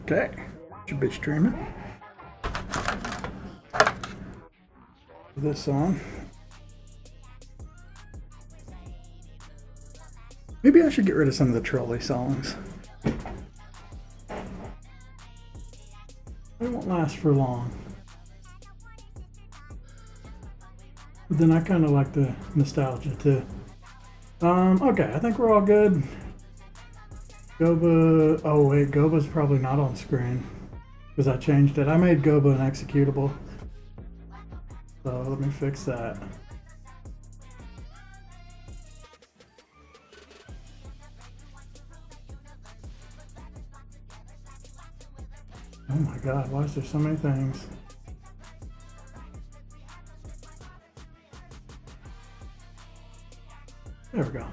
Okay, should be streaming. This on. Maybe I should get rid of some of the trolley songs. They won't last for long. But then I kind of like the nostalgia too. Okay, I think we're all good. Goba, oh wait, Goba's probably not on screen because I changed it. I made Goba an executable. So let me fix that. Oh my god, why is there so many things? There we go.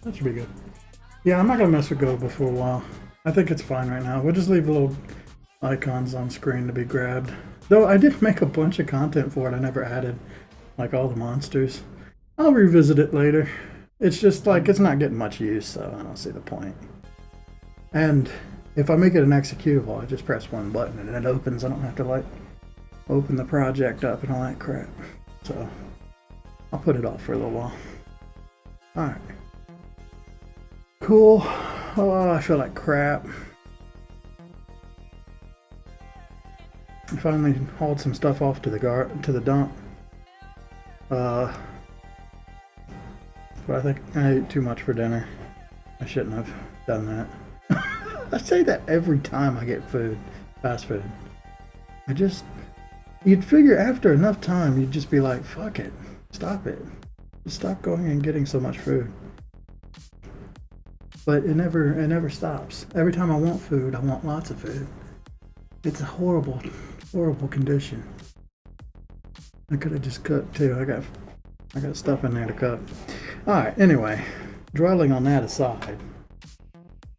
That should be good. Yeah, I'm not gonna mess with Goba for a while. I think it's fine right now. We'll just leave the little icons on screen to be grabbed. Though I did make a bunch of content for it. I never added like all the monsters. I'll revisit it later. It's just like it's not getting much use, so I don't see the point. And if I make it an executable, I just press one button and it opens. I don't have to like open the project up and all that crap. So I'll put it off for a little while. Alright. Cool. Oh, I feel like crap. I finally hauled some stuff off to the dump. But I think I ate too much for dinner. I shouldn't have done that. I say that every time I get food, fast food. You'd figure after enough time, you'd just be like, fuck it, stop it. Just stop going and getting so much food. But it never stops. Every time I want food, I want lots of food. It's a horrible, horrible condition. I could have just cooked too. I got stuff in there to cook. All right, anyway, dwelling on that aside,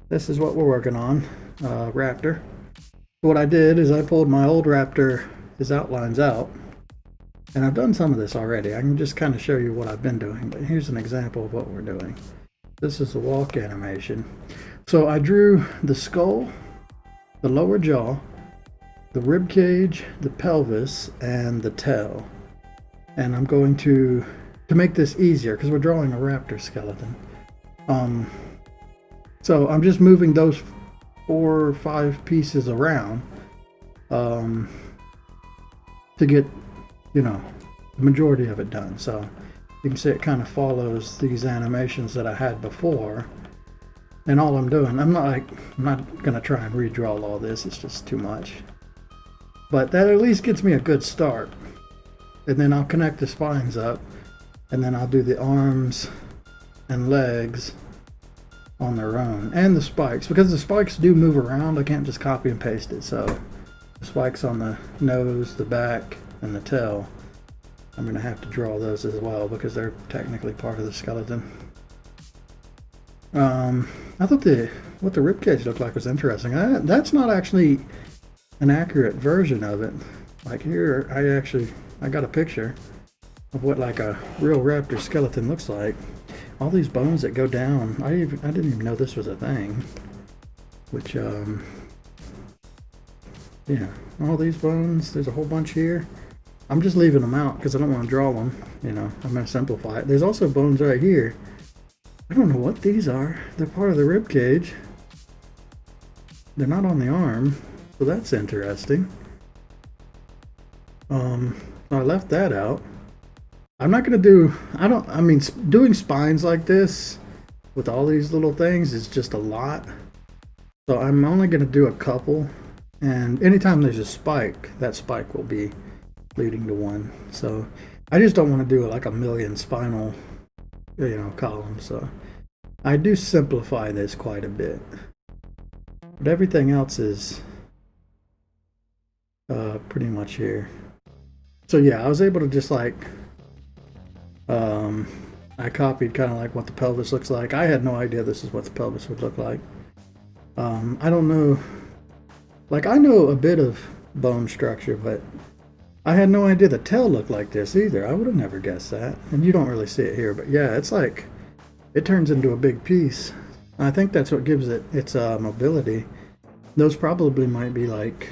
this is what we're working on, Raptor. What I did is I pulled my old Raptor, his outlines out, and I've done some of this already. I can just kind of show you what I've been doing, but here's an example of what we're doing. This is the walk animation. So I drew the skull, the lower jaw, the rib cage, the pelvis, and the tail. And I'm going to make this easier, because we're drawing a raptor skeleton. So I'm just moving those 4 or 5 pieces around to get, the majority of it done. So you can see it kind of follows these animations that I had before. And all I'm doing, I'm not gonna try and redraw all this, it's just too much. But that at least gets me a good start. And then I'll connect the spines up, and then I'll do the arms and legs on their own, and the spikes, because the spikes do move around. I can't just copy and paste it. So the spikes on the nose, the back, and the tail, I'm gonna have to draw those as well because they're technically part of the skeleton. I thought what the ribcage looked like was interesting. That's not actually an accurate version of it. Like here, I got a picture of what like a real raptor skeleton looks like. All these bones that go down, I didn't even know this was a thing. Which, yeah, all these bones, there's a whole bunch here. I'm just leaving them out because I don't want to draw them. I'm going to simplify it. There's also bones right here. I don't know what these are. They're part of the rib cage. They're not on the arm, so that's interesting. I left that out. I'm not gonna do, doing spines like this with all these little things is just a lot. So I'm only gonna do a couple, and anytime there's a spike, that spike will be leading to one. So I just don't want to do like a million spinal, columns. So I do simplify this quite a bit, but everything else is pretty much here. So yeah, I was able to just like, I copied kind of like what the pelvis looks like. I had no idea this is what the pelvis would look like. I don't know, like I know a bit of bone structure, but I had no idea the tail looked like this either. I would have never guessed that. And you don't really see it here, but yeah, it's like, it turns into a big piece. I think that's what gives it its mobility. Those probably might be like,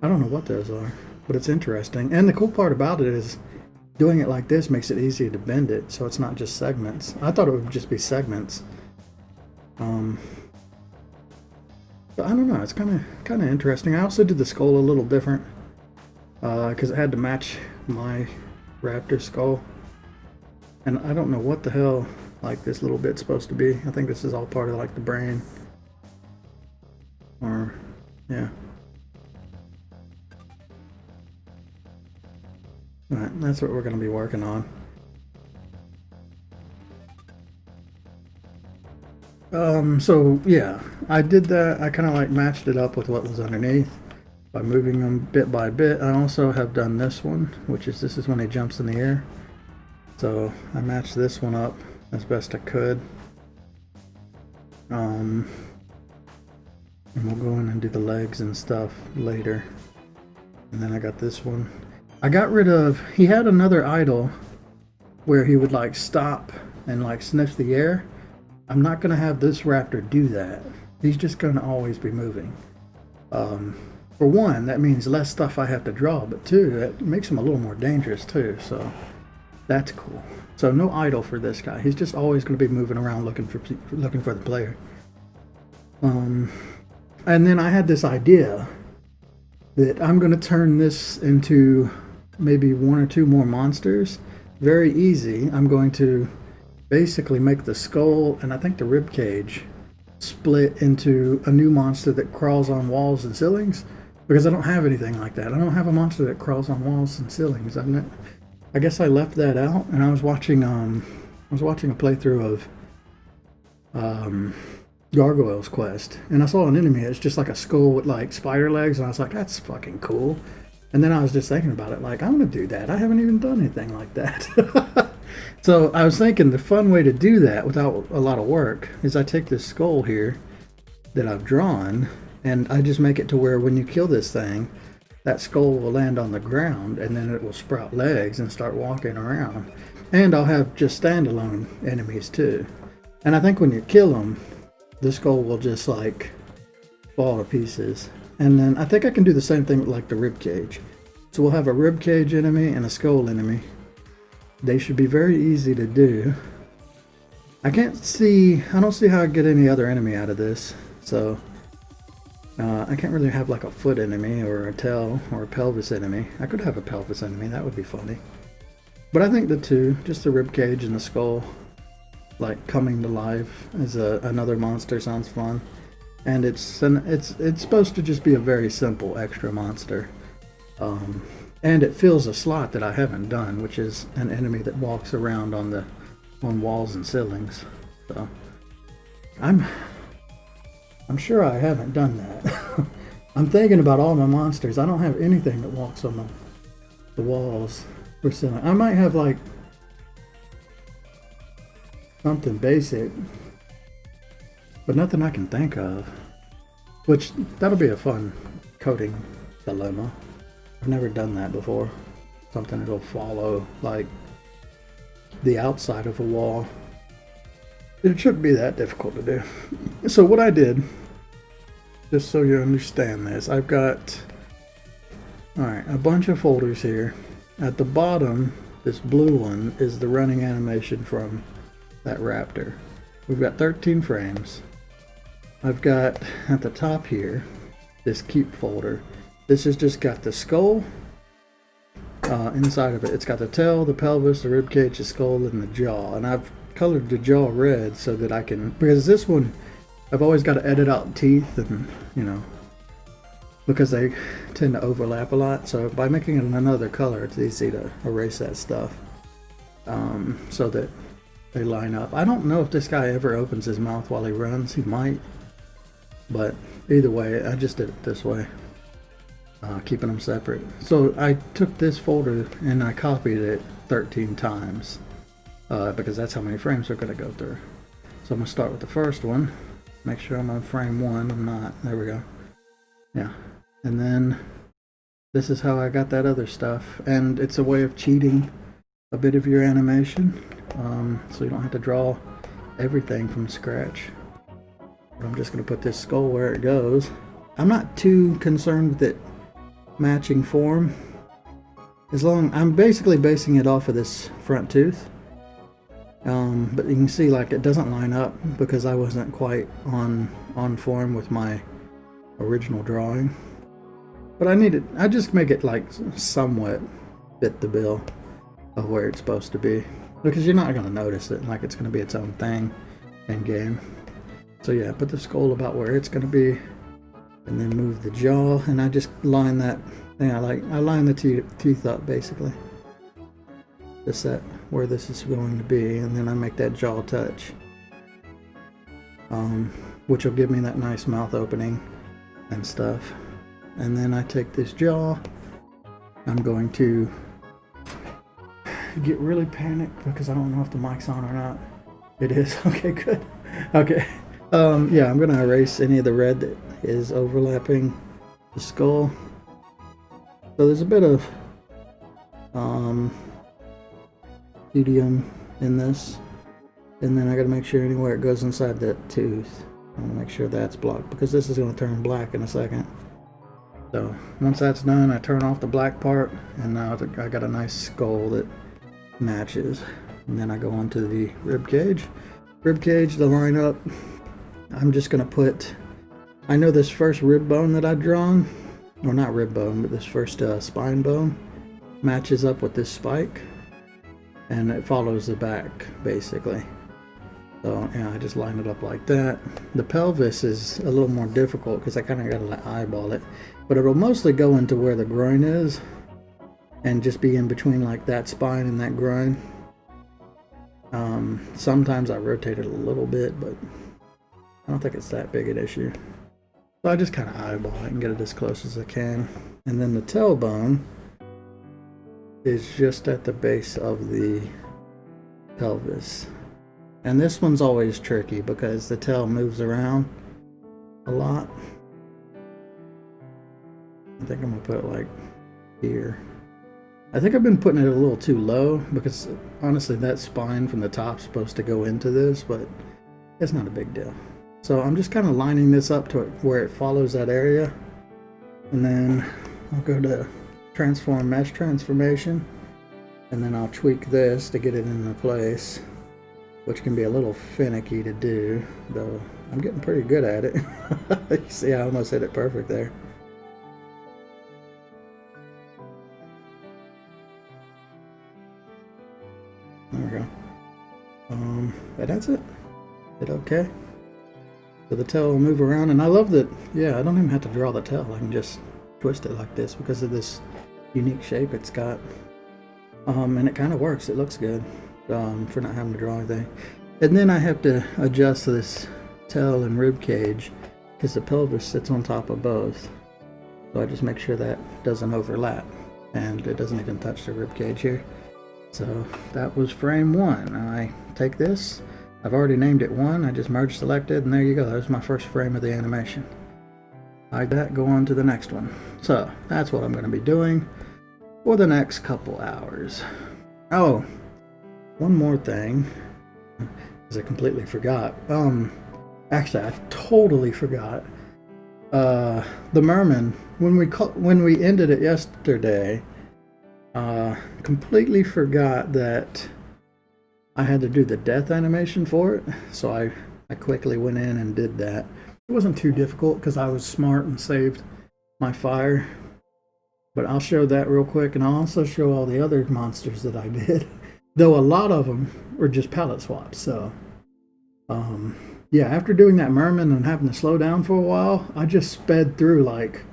I don't know what those are, but it's interesting. And the cool part about it is doing it like this makes it easier to bend it, so it's not just segments. I thought it would just be segments. But I don't know. It's kind of interesting. I also did the skull a little different because it had to match my Raptor skull, and I don't know what the hell like this little bit's supposed to be. I think this is all part of like the brain, or yeah. All right, that's what we're going to be working on. So yeah, I did that. I kind of like matched it up with what was underneath by moving them bit by bit. I also have done this one, which is this is when he jumps in the air. So I matched this one up as best I could. And we'll go in and do the legs and stuff later. And then I got this one. I got rid of, he had another idol where he would like stop and like sniff the air. I'm not going to have this Raptor do that. He's just going to always be moving. For one, that means less stuff I have to draw, but two, it makes him a little more dangerous too, so that's cool. So no idol for this guy. He's just always going to be moving around looking for the player. And then I had this idea that I'm going to turn this into maybe one or two more monsters. Very easy. I'm going to basically make the skull and I think the rib cage split into a new monster that crawls on walls and ceilings, because I don't have anything like that. I don't have a monster that crawls on walls and ceilings. I guess I left that out, and I was watching a playthrough of Gargoyle's Quest, and I saw an enemy. It's just like a skull with like spider legs, and I was like, that's fucking cool. And then I was just thinking about it, like, I want to do that. I haven't even done anything like that. So I was thinking the fun way to do that without a lot of work is I take this skull here that I've drawn, and I just make it to where when you kill this thing, that skull will land on the ground, and then it will sprout legs and start walking around. And I'll have just standalone enemies too. And I think when you kill them, the skull will just like fall to pieces. And then I think I can do the same thing with like the rib cage. So we'll have a rib cage enemy and a skull enemy. They should be very easy to do. I don't see how I get any other enemy out of this. So I can't really have like a foot enemy or a tail or a pelvis enemy. I could have a pelvis enemy, that would be funny. But I think the two, just the rib cage and the skull, like coming to life as another monster sounds fun. And it's supposed to just be a very simple extra monster. And it fills a slot that I haven't done, which is an enemy that walks around on walls and ceilings. So I'm sure I haven't done that. I'm thinking about all my monsters. I don't have anything that walks on the walls or ceiling. I might have like something basic, but nothing I can think of. Which, that'll be a fun coding dilemma. I've never done that before. Something that'll follow like the outside of a wall. It shouldn't be that difficult to do. So what I did, just so you understand this, I've got a bunch of folders here. At the bottom, this blue one is the running animation from that Raptor. We've got 13 frames. I've got at the top here this keep folder. This has just got the skull inside of it. It's got the tail, the pelvis, the rib cage, the skull, and the jaw. And I've colored the jaw red so that I can, because this one I've always got to edit out teeth, and you know, because they tend to overlap a lot. So by making it in another color, it's easy to erase that stuff so that they line up. I don't know if this guy ever opens his mouth while he runs. He might, but either way, I just did it this way, keeping them separate. So I took this folder and I copied it 13 times because that's how many frames we're going to go through. So I'm going to start with the first one. Make sure I'm on frame 1. I'm not. There we go. Yeah. And then this is how I got that other stuff. And it's a way of cheating a bit of your animation. So you don't have to draw everything from scratch. But I'm just going to put this skull where it goes. I'm not too concerned with it matching form. I'm basically basing it off of this front tooth. But you can see like it doesn't line up because I wasn't quite on form with my original drawing. But I just make it like somewhat fit the bill of where it's supposed to be, because you're not going to notice it, like it's going to be its own thing in game. So yeah, put the skull about where it's going to be, and then move the jaw, and I just line that thing. I line the teeth up basically to set where this is going to be, and then I make that jaw touch, which will give me that nice mouth opening and stuff. And then I take this jaw, I'm going to get really panicked because I don't know if the mic's on or not. It is. Okay, good. Okay. Yeah, I'm gonna erase any of the red that is overlapping the skull. So there's a bit of medium in this, and then I gotta make sure anywhere it goes inside that tooth, I want to make sure that's blocked because this is going to turn black in a second. So once that's done, I turn off the black part, and now I got a nice skull that matches. And then I go on to the rib cage. Rib cage to line up. I'm just going to put, I know this first rib bone that I've drawn, or not rib bone, but this first spine bone matches up with this spike, and it follows the back basically. So yeah, I just line it up like that. The pelvis is a little more difficult because I kind of got to eyeball it, but it'll mostly go into where the groin is and just be in between like that spine and that groin. Sometimes I rotate it a little bit, but I don't think it's that big an issue. So I just kind of eyeball it and get it as close as I can. And then the tailbone is just at the base of the pelvis. And this one's always tricky because the tail moves around a lot. I think I'm gonna put it like here. I think I've been putting it a little too low because honestly that spine from the top is supposed to go into this, but it's not a big deal. So I'm just kind of lining this up to where it follows that area. And then I'll go to transform mesh transformation, and then I'll tweak this to get it into place, which can be a little finicky to do, though I'm getting pretty good at it. You see, I almost hit it perfect there. There we go. But that's it. Hit okay. So the tail will move around, and I love that, yeah, I don't even have to draw the tail. I can just twist it like this because of this unique shape it's got. And it kind of works. It looks good. For not having to draw anything. And then I have to adjust this tail and rib cage because the pelvis sits on top of both. So I just make sure that doesn't overlap and it doesn't even touch the rib cage here. So that was frame one. I take this, I've already named it one, I just merge selected, and there you go. There's my first frame of the animation. Like that, go on to the next one. So that's what I'm going to be doing for the next couple hours. Oh, one more thing, because I completely forgot. Actually, I totally forgot. The merman, when we ended it yesterday, completely forgot that I had to do the death animation for it. So I quickly went in and did that. It wasn't too difficult because I was smart and saved my fire. But I'll show that real quick, and I'll also show all the other monsters that I did. Though a lot of them were just palette swaps. So, yeah, after doing that merman and having to slow down for a while, I just sped through like,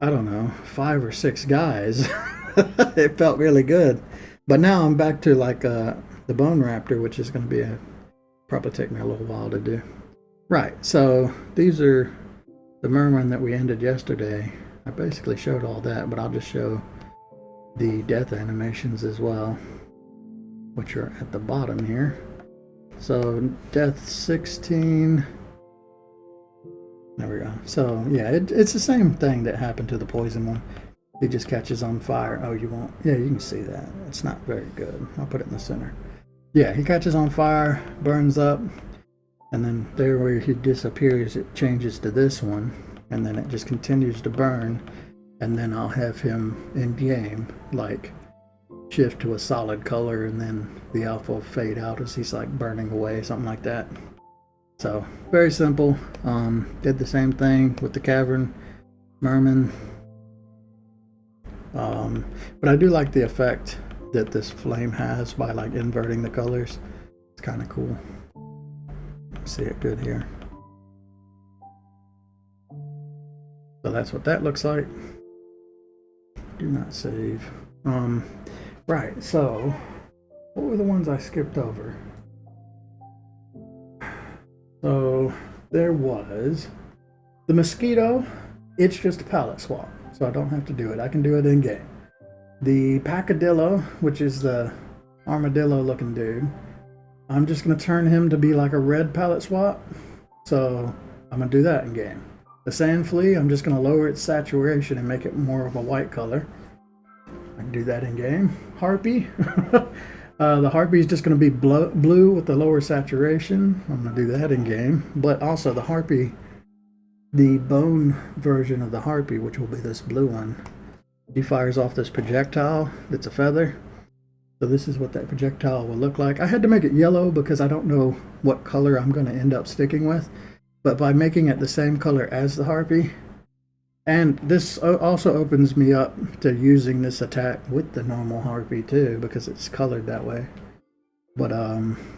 I don't know, 5 or 6 guys. It felt really good. But now I'm back to like the bone raptor, which is going to be probably take me a little while to do. Right, so these are the merman that we ended yesterday. I basically showed all that, but I'll just show the death animations as well, which are at the bottom here. So death 16. There we go. So yeah, it's the same thing that happened to the poison one. It just catches on fire. Oh, you won't. Yeah, you can see that. It's not very good. I'll put it in the center. Yeah, he catches on fire, burns up, and then there where he disappears, it changes to this one, and then it just continues to burn, and then I'll have him in game, like shift to a solid color, and then the alpha will fade out as he's like burning away, something like that. So very simple. Did the same thing with the cavern merman. But I do like the effect that this flame has by like inverting the colors. It's kind of cool. See it good here. So that's what that looks like. Do not save. Right, so what were the ones I skipped over? So there was the mosquito. It's just a palette swap, so I don't have to do it. I can do it in game. The pacadillo, which is the armadillo looking dude, I'm just going to turn him to be like a red palette swap. So I'm going to do that in game. The sand flea, I'm just going to lower its saturation and make it more of a white color. I can do that in game. Harpy. The harpy is just going to be blue with the lower saturation. I'm going to do that in game. But also the harpy, the bone version of the harpy, which will be this blue one, he fires off this projectile that's a feather. So this is what that projectile will look like. I had to make it yellow because I don't know what color I'm going to end up sticking with. But by making it the same color as the harpy, and this also opens me up to using this attack with the normal harpy too, because it's colored that way. But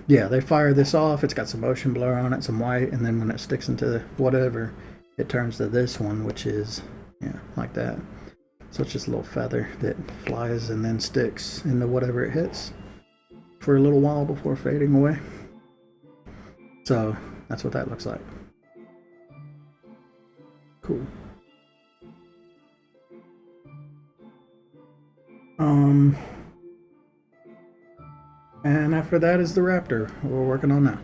yeah, they fire this off. It's got some motion blur on it, some white, and then when it sticks into whatever, it turns to this one, which is, yeah, like that. So it's just a little feather that flies and then sticks into whatever it hits for a little while before fading away. So that's what that looks like. Cool. And after that is the Raptor we're working on now.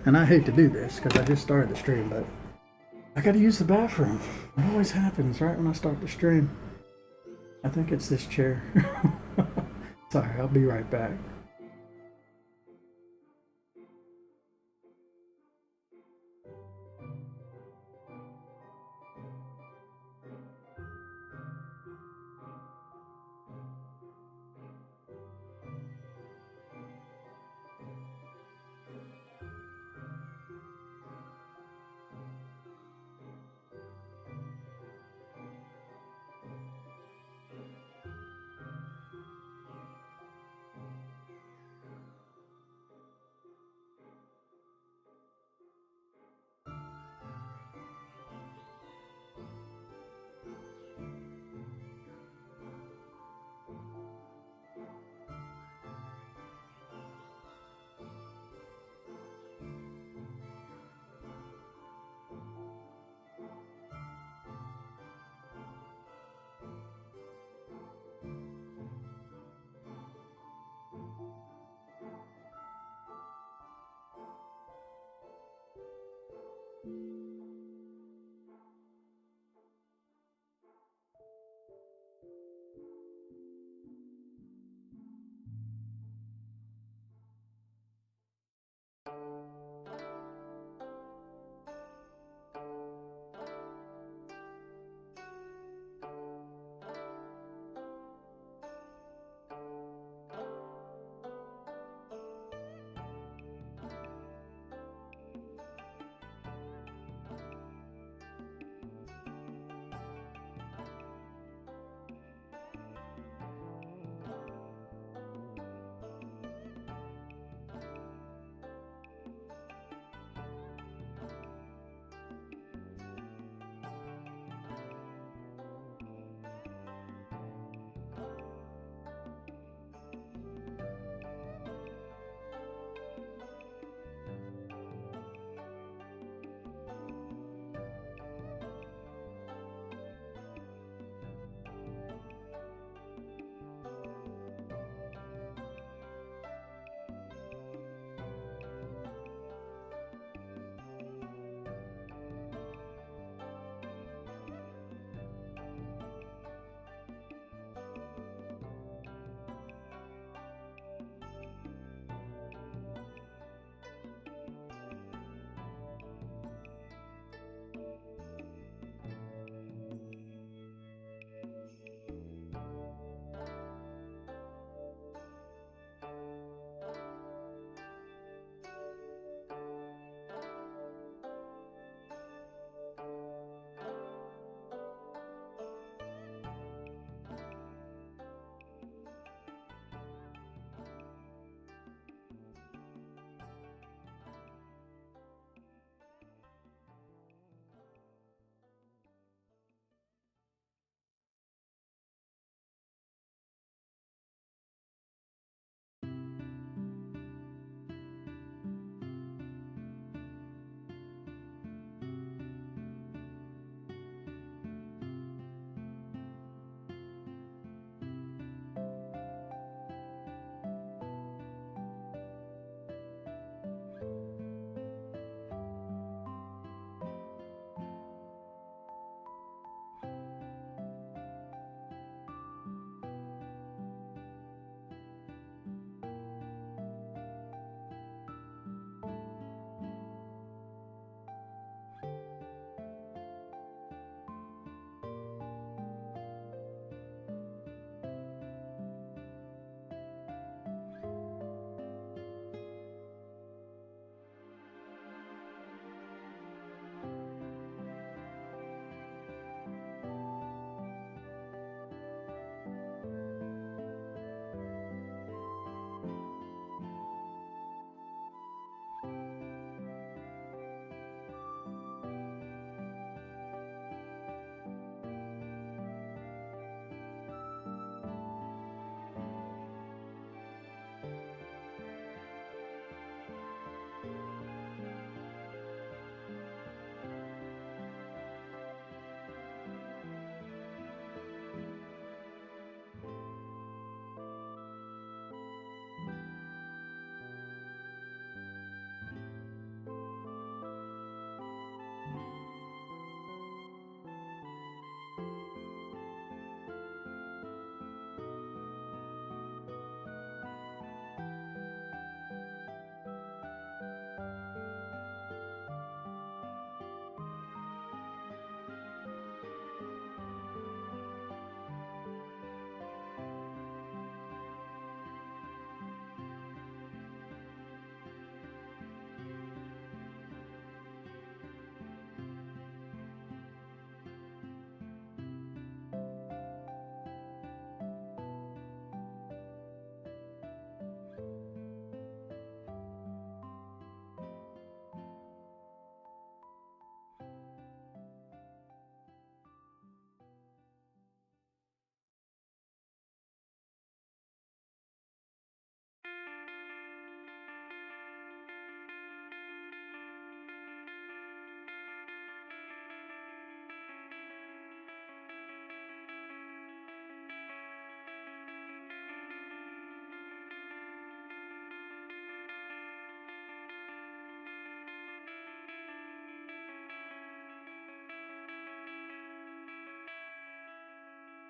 And I hate to do this because I just started the stream, but I gotta use the bathroom. It always happens right when I start the stream. I think it's this chair. Sorry, I'll be right back.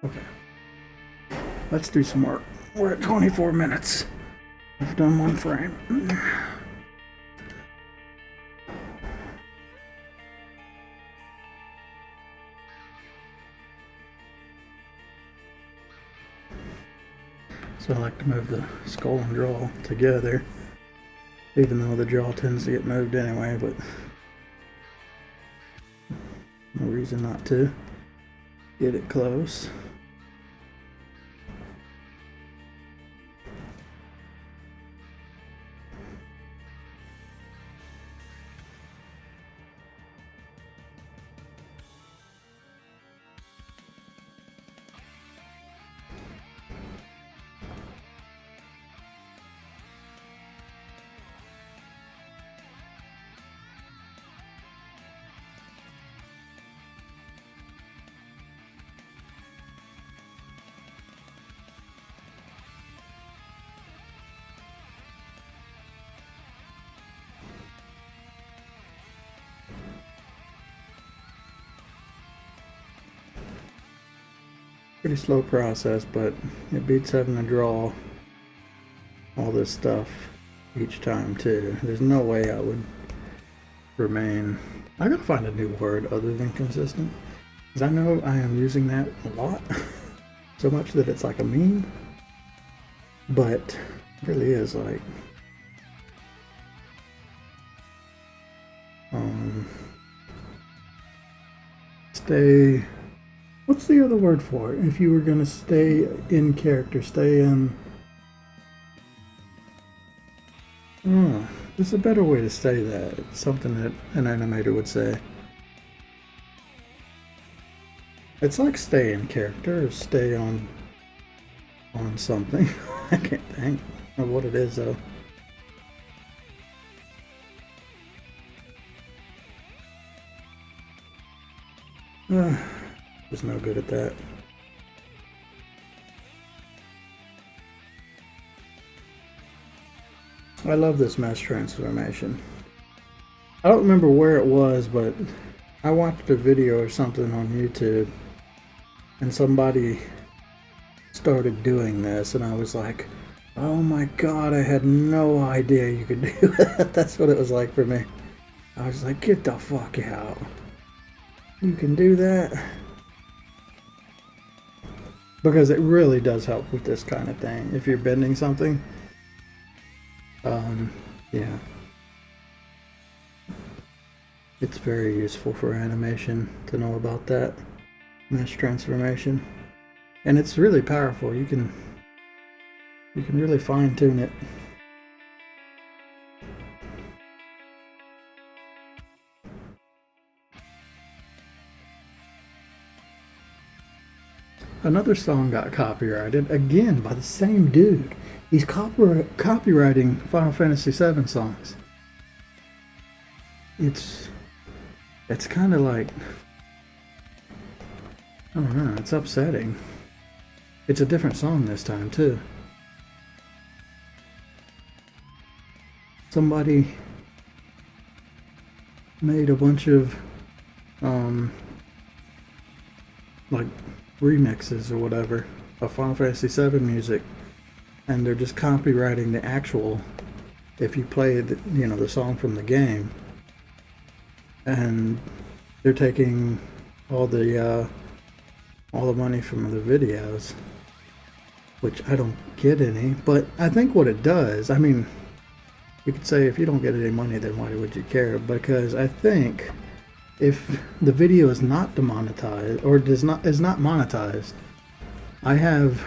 Okay. Let's do some work. We're at 24 minutes. I've done one frame. So I like to move the skull and jaw together, even though the jaw tends to get moved anyway, but no reason not to. Get it close. Pretty slow process, but it beats having to draw all this stuff each time too. There's no way I would remain. I gotta find a new word other than consistent, because I know I am using that a lot, so much that it's like a meme, but it really is like stay. What's the other word for it? If you were gonna stay in character, stay in. There's a better way to say that. It's something that an animator would say. It's like stay in character or stay on something. I can't think of what it is though. Just no good at that. I love this mesh transformation. I don't remember where it was, but I watched a video or something on YouTube and somebody started doing this and I was like, oh my god, I had no idea you could do that. That's what it was like for me. I was like, get the fuck out. You can do that? Because it really does help with this kind of thing. If you're bending something, yeah. It's very useful for animation to know about that mesh transformation. And it's really powerful. You can really fine tune it. Another song got copyrighted, again by the same dude. He's copywriting Final Fantasy VII songs. It's kind of like, I don't know, it's upsetting. It's a different song this time too. Somebody made a bunch of like remixes or whatever of Final Fantasy VII music, and they're just copywriting the actual, if you play the, the song from the game, and they're taking all the money from the videos, which I don't get any. But I think what it does, I mean, you could say if you don't get any money, then why would you care? Because I think if the video is not demonetized or is not monetized, I have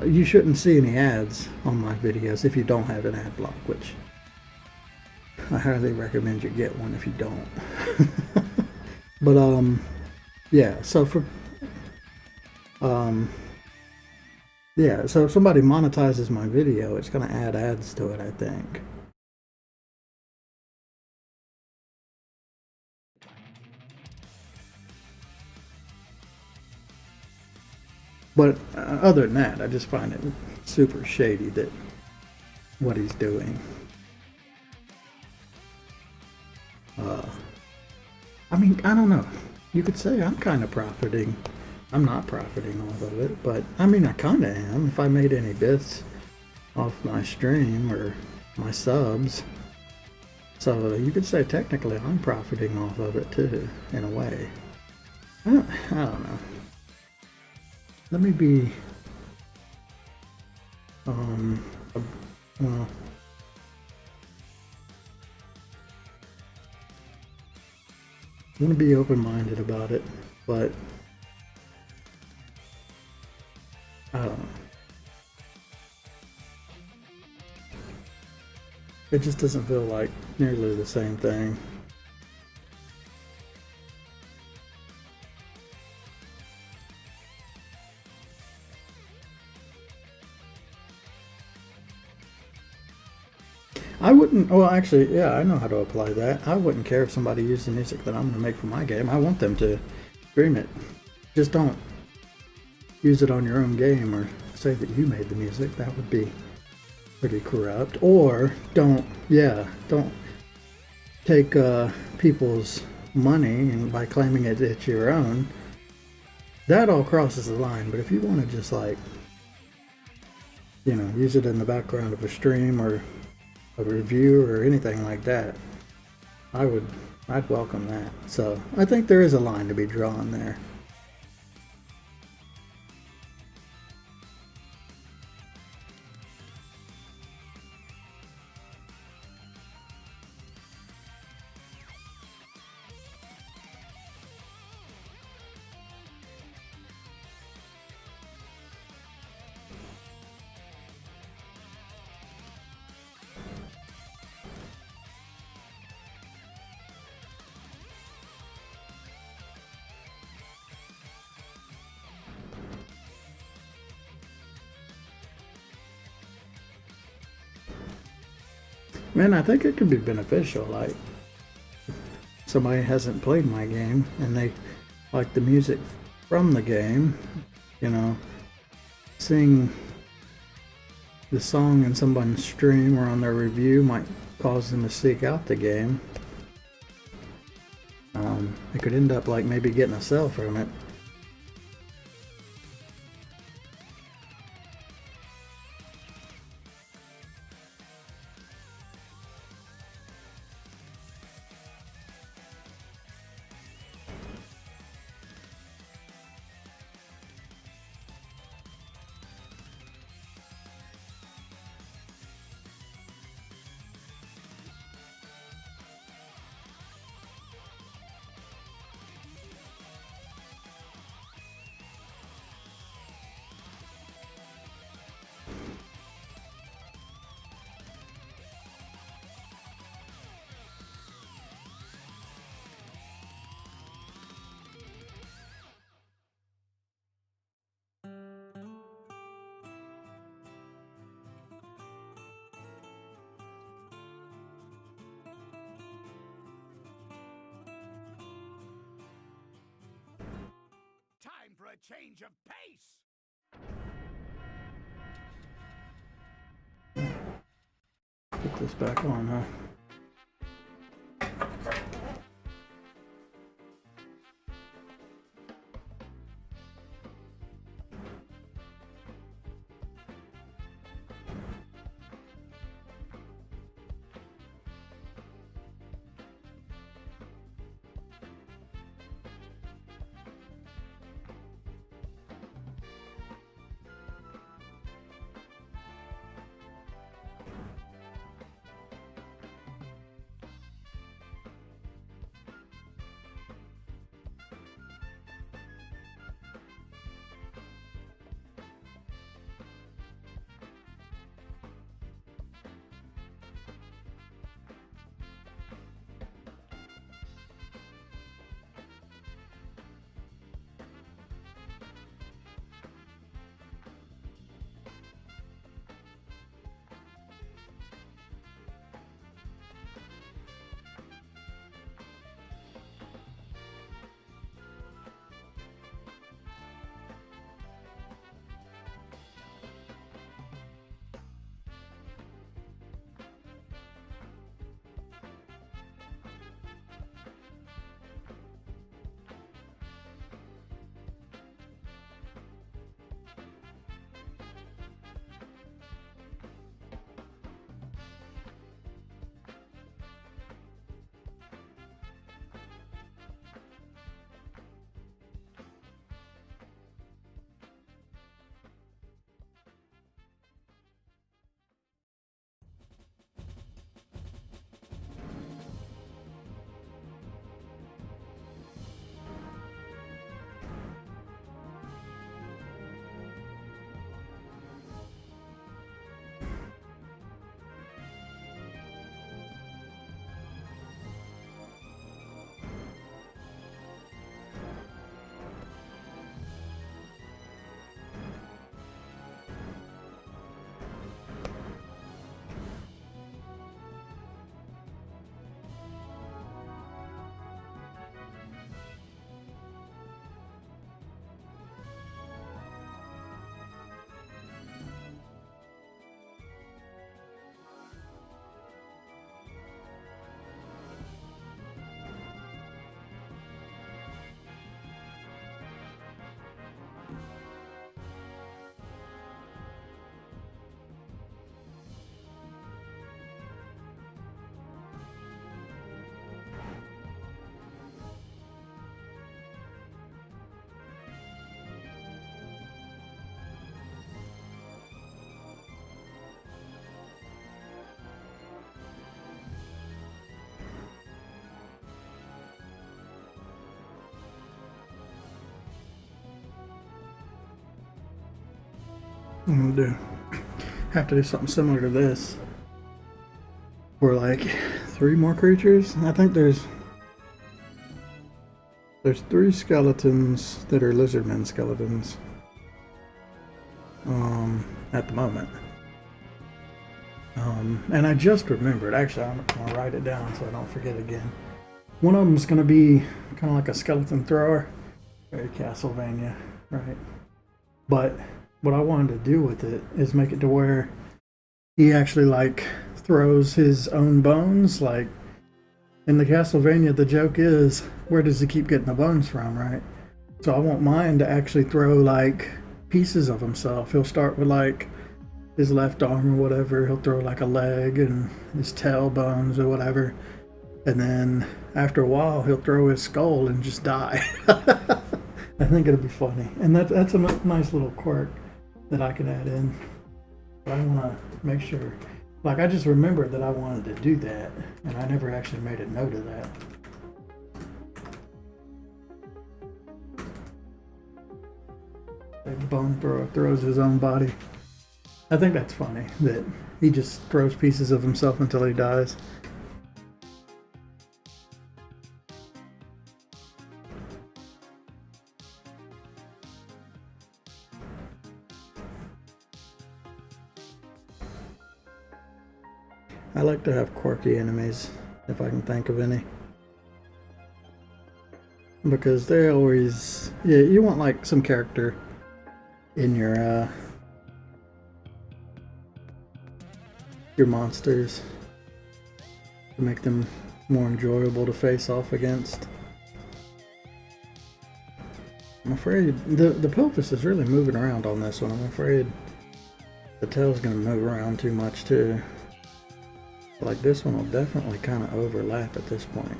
you shouldn't see any ads on my videos if you don't have an ad block, which I highly recommend you get one if you don't. But yeah, so for yeah, so if somebody monetizes my video, it's gonna add ads to it, I think. But other than that, I just find it super shady that what he's doing. I mean, I don't know. You could say I'm kind of profiting I'm not profiting off of it, but I mean, I kind of am. If I made any bits off my stream or my subs, so you could say technically I'm profiting off of it too, in a way. I don't know. Let me be, well, I want to be open-minded about it, but I don't know. It just doesn't feel like nearly the same thing. I wouldn't, well, actually, yeah, I know how to apply that. I wouldn't care if somebody used the music that I'm going to make for my game. I want them to stream it. Just don't use it on your own game or say that you made the music. That would be pretty corrupt. Or don't take people's money and by claiming it's your own. That all crosses the line. But if you want to just like, use it in the background of a stream or a review or anything like that, I'd welcome that. So I think there is a line to be drawn there. Man, I think it could be beneficial. Like, somebody hasn't played my game and they like the music from the game, seeing the song in someone's stream or on their review might cause them to seek out the game. It could end up like maybe getting a sale from it. Time for a change of pace! Put this back on, huh? I'm gonna have to do something similar to this. We're like 3 more creatures. I think there's 3 skeletons that are lizardmen skeletons. At the moment. And I just remembered, actually I'm gonna write it down so I don't forget again. One of them's gonna be kind of like a skeleton thrower. Very Castlevania, right? But what I wanted to do with it is make it to where he actually like throws his own bones. Like in the Castlevania, the joke is, where does he keep getting the bones from, right? So I want mine to actually throw like pieces of himself. He'll start with like his left arm or whatever. He'll throw like a leg and his tail bones or whatever. And then after a while, he'll throw his skull and just die. I think it'll be funny. And that's a nice little quirk that I can add in. But I want to make sure. Like, I just remembered that I wanted to do that, and I never actually made a note of that. The bone thrower throws his own body. I think that's funny, that he just throws pieces of himself until he dies. I like to have quirky enemies, if I can think of any. Because they always... Yeah, you want like some character in your monsters to make them more enjoyable to face off against. I'm afraid the pelvis is really moving around on this one. I'm afraid the tail's going to move around too much too. Like this one will definitely kind of overlap at this point.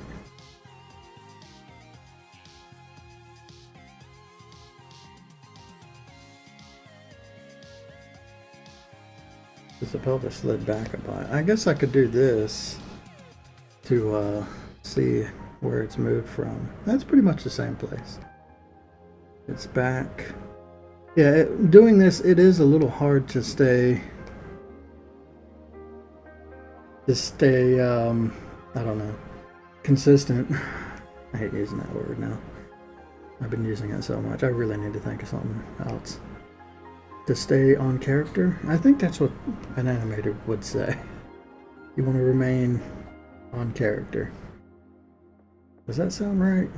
Because the pelvis slid back a bit. I guess I could do this to see where it's moved from. That's pretty much the same place. It's back. Yeah, doing this, it is a little hard to stay... I don't know, consistent. I hate using that word now. I've been using it so much. I really need to think of something else. To stay on character? I think that's what an animator would say. You want to remain on character. Does that sound right?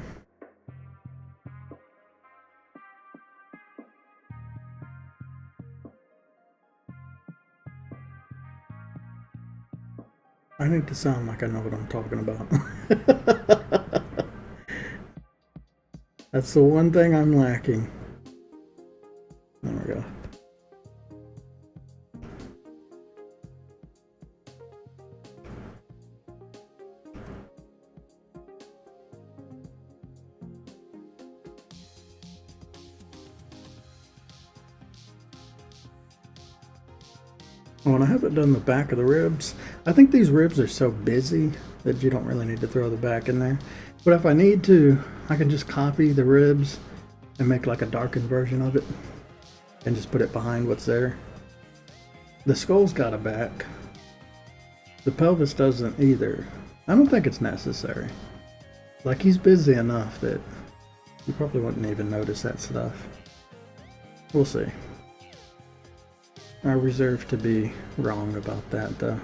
I need to sound like I know what I'm talking about. That's the one thing I'm lacking. There we go. When I haven't done the back of the ribs, I think these ribs are so busy that you don't really need to throw the back in there. But if I need to, I can just copy the ribs and make like a darkened version of it and just put it behind what's there. The skull's got a back. The pelvis doesn't either. I don't think it's necessary. Like, he's busy enough that you probably wouldn't even notice that stuff. We'll see. I reserve to be wrong about that, though.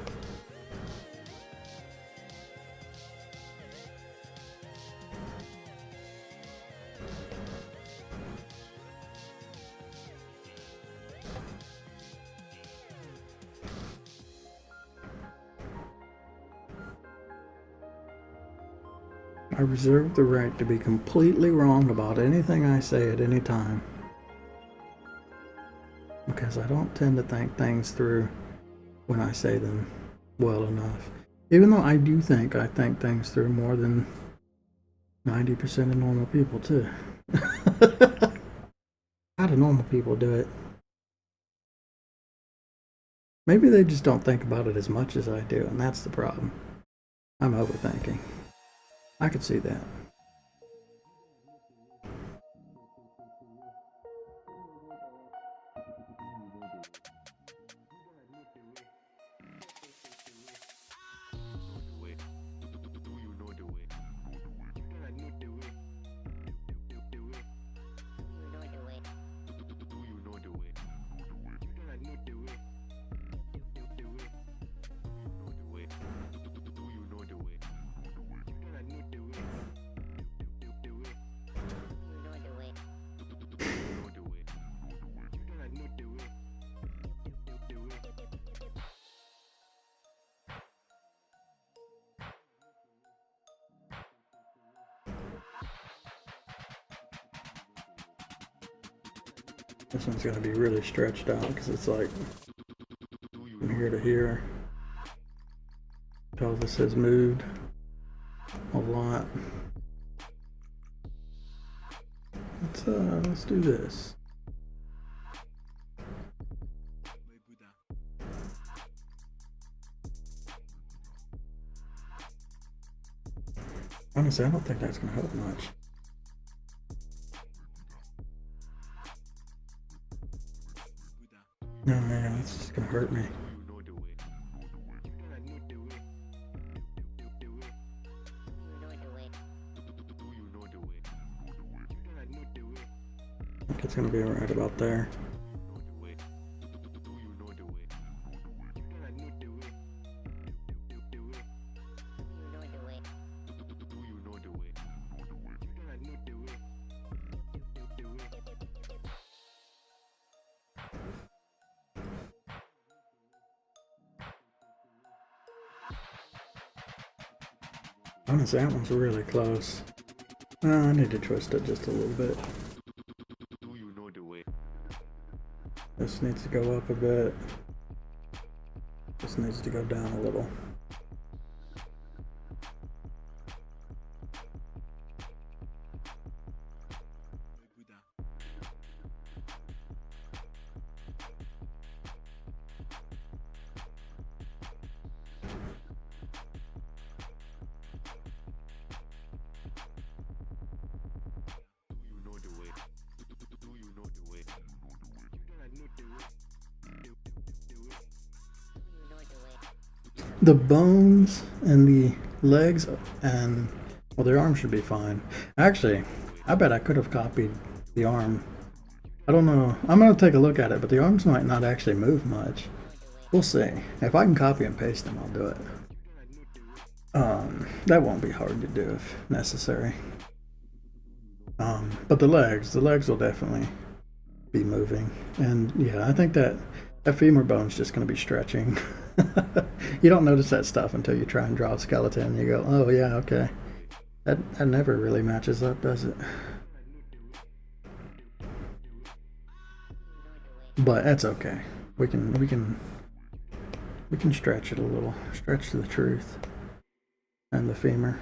I reserve the right to be completely wrong about anything I say at any time. Because I don't tend to think things through when I say them well enough. Even though I do think I think things through more than 90% of normal people too. How do normal people do it? Maybe they just don't think about it as much as I do, and that's the problem. I'm overthinking. I could see that. This one's gonna be really stretched out because it's like from here to here. Pelvis has moved a lot. Let's do this. Honestly, I don't think that's gonna help much. No, yeah, it's just gonna hurt me. I think it's gonna be right about there. Honestly, that one's really close. I need to twist it just a little bit. This needs to go up a bit. This needs to go down a little. The bones and the legs and, well, the arm should be fine. Actually, I bet I could have copied the arm. I don't know. I'm going to take a look at it, but the arms might not actually move much. We'll see. If I can copy and paste them, I'll do it. That won't be hard to do if necessary. But the legs will definitely be moving. And yeah, I think that femur bone's just going to be stretching. You don't notice that stuff until you try and draw a skeleton and you go, oh yeah, okay. That never really matches up, does it? But that's okay. We can stretch it a little. Stretch the truth and the femur.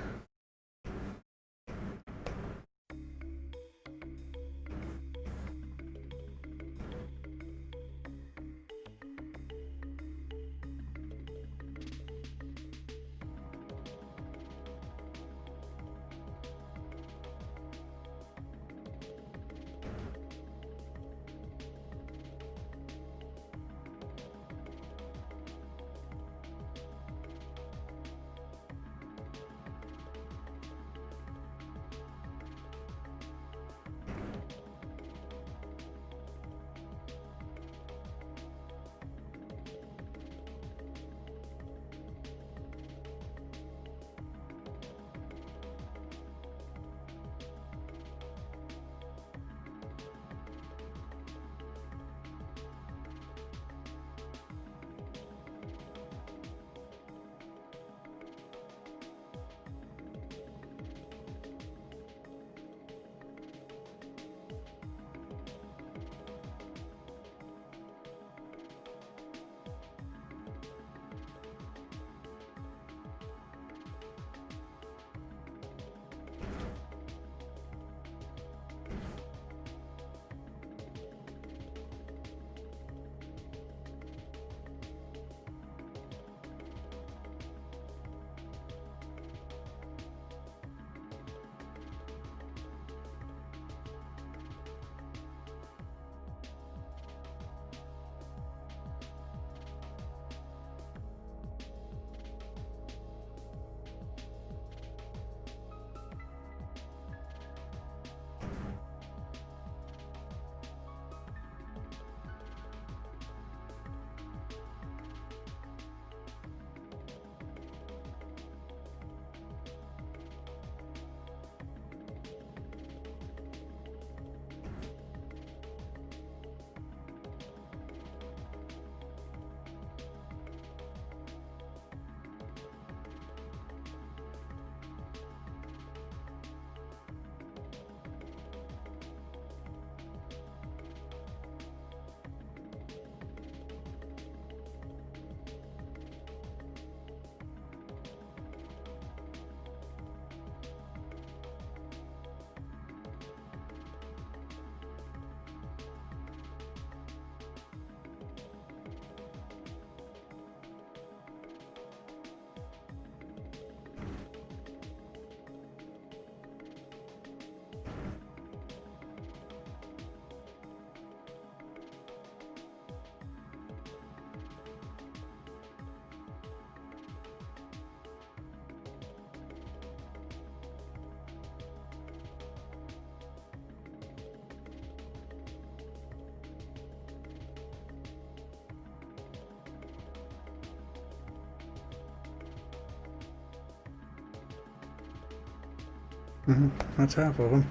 That's half of them.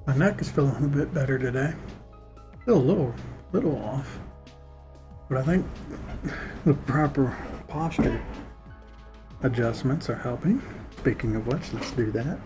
My neck is feeling a bit better today. Still a little off, but I think the proper posture adjustments are helping. Speaking of which, let's do that.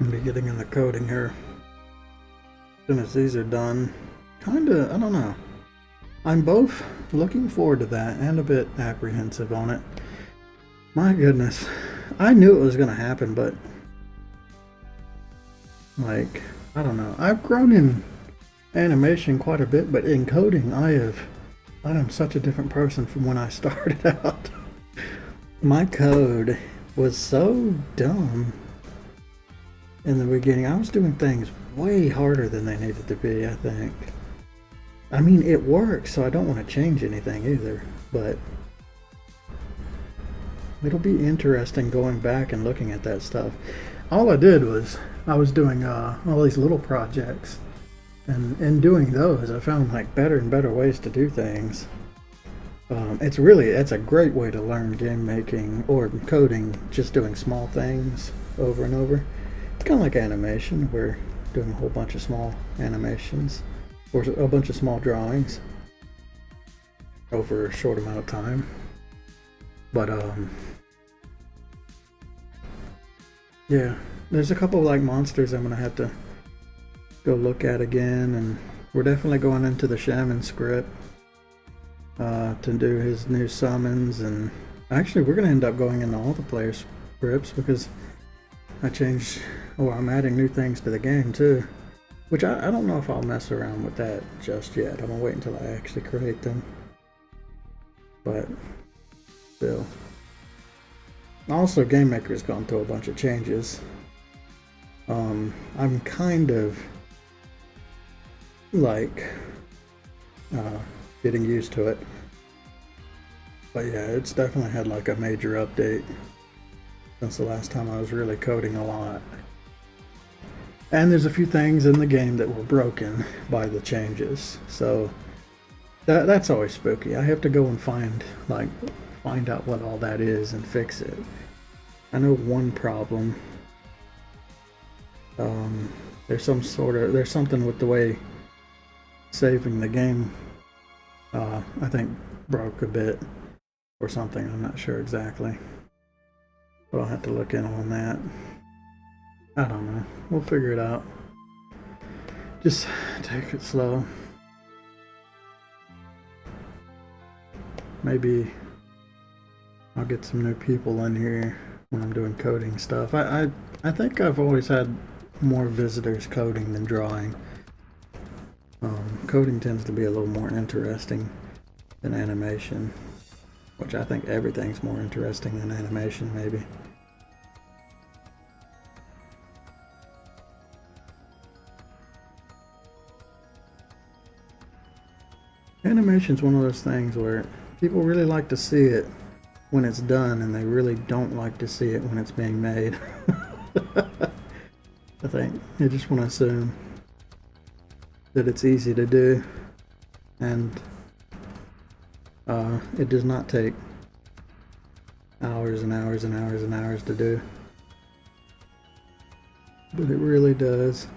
I'll be getting in the coating here. As soon as these are done, kinda, I don't know. I'm both looking forward to that and a bit apprehensive on it. My goodness, I knew it was gonna happen, but like, I don't know. I've grown in animation quite a bit, but in coding, I am such a different person from when I started out. My code was so dumb in the beginning. I was doing things way harder than they needed to be, I think. I mean, it works, so I don't want to change anything either, but it'll be interesting going back and looking at that stuff. All I did was, I was doing all these little projects, and in doing those, I found like better and better ways to do things. It's a great way to learn game making or coding, just doing small things over and over. kind of like animation. We're doing a whole bunch of small animations, or a bunch of small drawings over a short amount of time. But yeah, there's a couple of like monsters I'm gonna have to go look at again, and we're definitely going into the Shaman script to do his new summons, and actually we're gonna end up going into all the players' scripts because I'm adding new things to the game too, which I don't know if I'll mess around with that just yet. I'm gonna wait until I actually create them, but still. Also, Game Maker's gone through a bunch of changes. I'm kind of like getting used to it, but yeah, it's definitely had like a major update since the last time I was really coding a lot. And there's a few things in the game that were broken by the changes, so that's always spooky. I have to go and find out what all that is and fix it. I know one problem. There's something with the way saving the game, I think broke a bit or something. I'm not sure exactly, but I'll have to look in on that. I don't know. We'll figure it out. Just take it slow. Maybe I'll get some new people in here when I'm doing coding stuff. I think I've always had more visitors coding than drawing. Coding tends to be a little more interesting than animation, which I think everything's more interesting than animation, maybe. Animation's one of those things where people really like to see it when it's done, and they really don't like to see it when it's being made. I think they just want to assume that it's easy to do, and it does not take hours and hours and hours and hours to do, but it really does.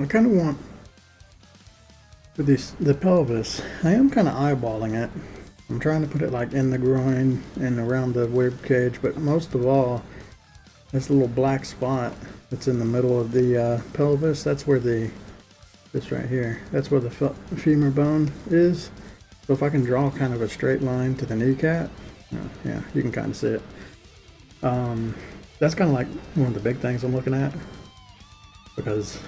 I kind of want with the pelvis. I am kind of eyeballing it. I'm trying to put it like in the groin and around the rib cage, but most of all, this little black spot that's in the middle of the pelvis. That's where this right here. That's where the femur bone is. So if I can draw kind of a straight line to the kneecap, yeah, you can kind of see it. That's kind of like one of the big things I'm looking at, because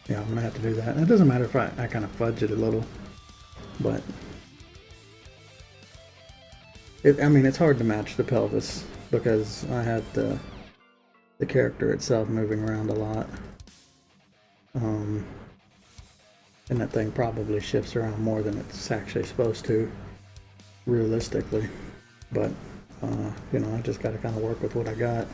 yeah, I'm gonna have to do that. And it doesn't matter if I kind of fudge it a little, but I mean, it's hard to match the pelvis because I have the character itself moving around a lot. And that thing probably shifts around more than it's actually supposed to, realistically. But, you know, I just got to kind of work with what I got.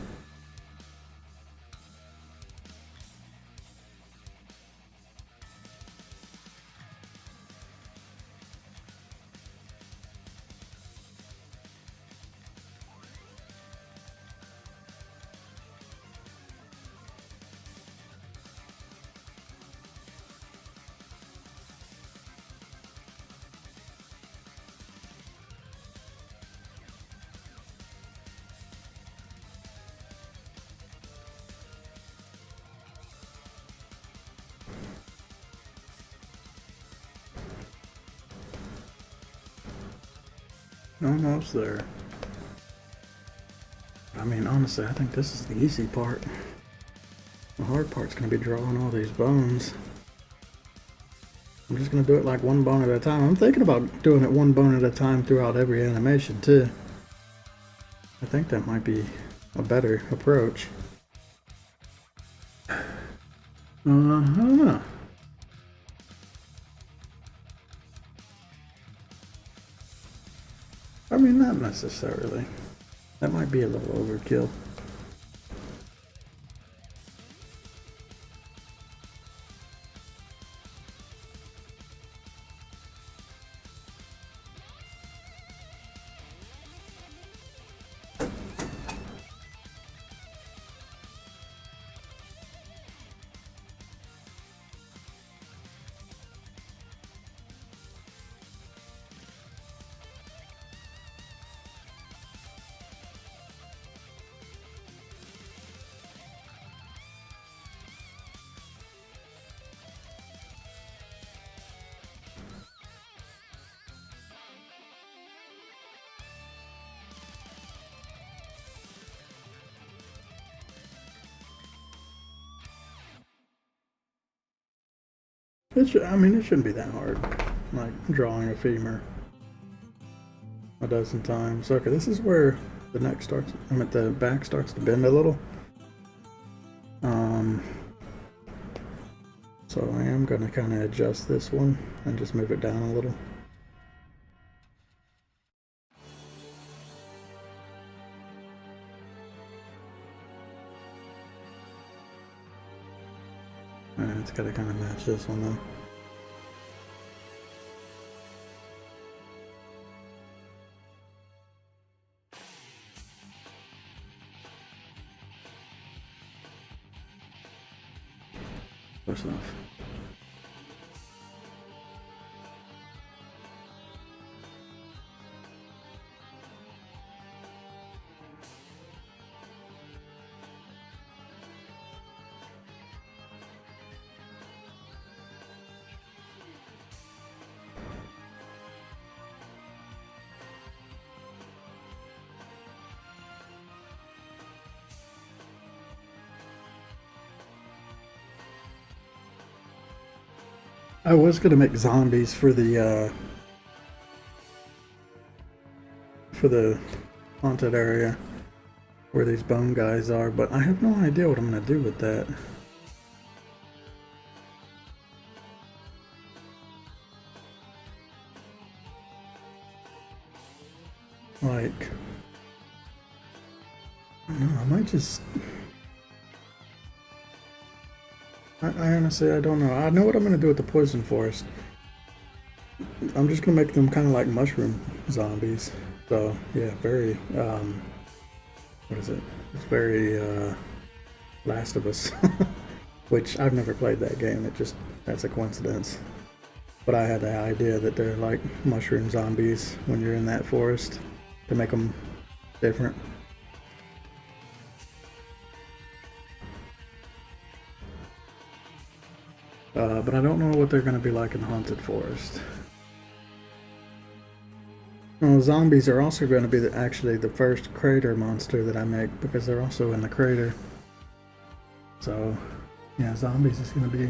Almost there. I mean, honestly, I think this is the easy part. The hard part's going to be drawing all these bones. I'm just going to do it like one bone at a time. I'm thinking about doing it one bone at a time throughout every animation too. I think that might be a better approach. I don't know. I mean, not necessarily. That might be a little overkill. I mean, it shouldn't be that hard. Like drawing a femur a dozen times. Okay, this is where the neck starts. The back starts to bend a little. So I am going to kind of adjust this one and just move it down a little. And it's got to kind of match this one though. Close enough. I was gonna make zombies for the haunted area where these bone guys are, but I have no idea what I'm gonna do with that. Like, I don't know, I might just... I honestly, I don't know. I know what I'm going to do with the poison forest. I'm just going to make them kind of like mushroom zombies. So, yeah, very, what is it? It's very, Last of Us. which I've never played that game. That's a coincidence. But I had the idea that they're like mushroom zombies when you're in that forest to make them different. But I don't know what they're going to be like in the haunted forest. Well, zombies are also going to be actually the first crater monster that I make because they're also in the crater. So, yeah, zombies is going to be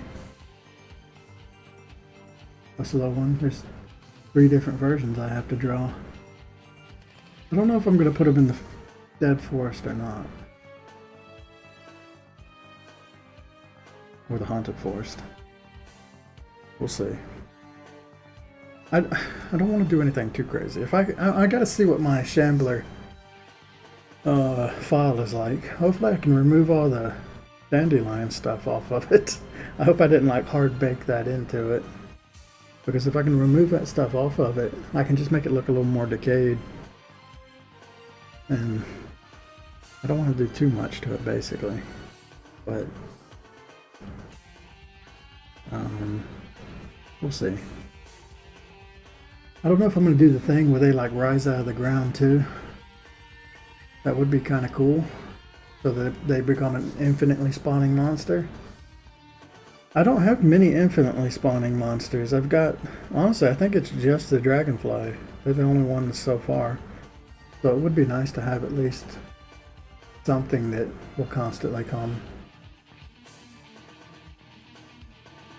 a slow one. There's 3 different versions I have to draw. I don't know if I'm going to put them in the dead forest or not. Or the haunted forest. We'll see. I don't want to do anything too crazy. If I got to see what my Shambler file is like. Hopefully I can remove all the dandelion stuff off of it. I hope I didn't like hard bake that into it. Because if I can remove that stuff off of it, I can just make it look a little more decayed. And I don't want to do too much to it basically. But we'll see. I don't know if I'm going to do the thing where they like rise out of the ground too. That would be kind of cool. So that they become an infinitely spawning monster. I don't have many infinitely spawning monsters. I've got, honestly, I think it's just the dragonfly. They're the only ones so far. So it would be nice to have at least something that will constantly come.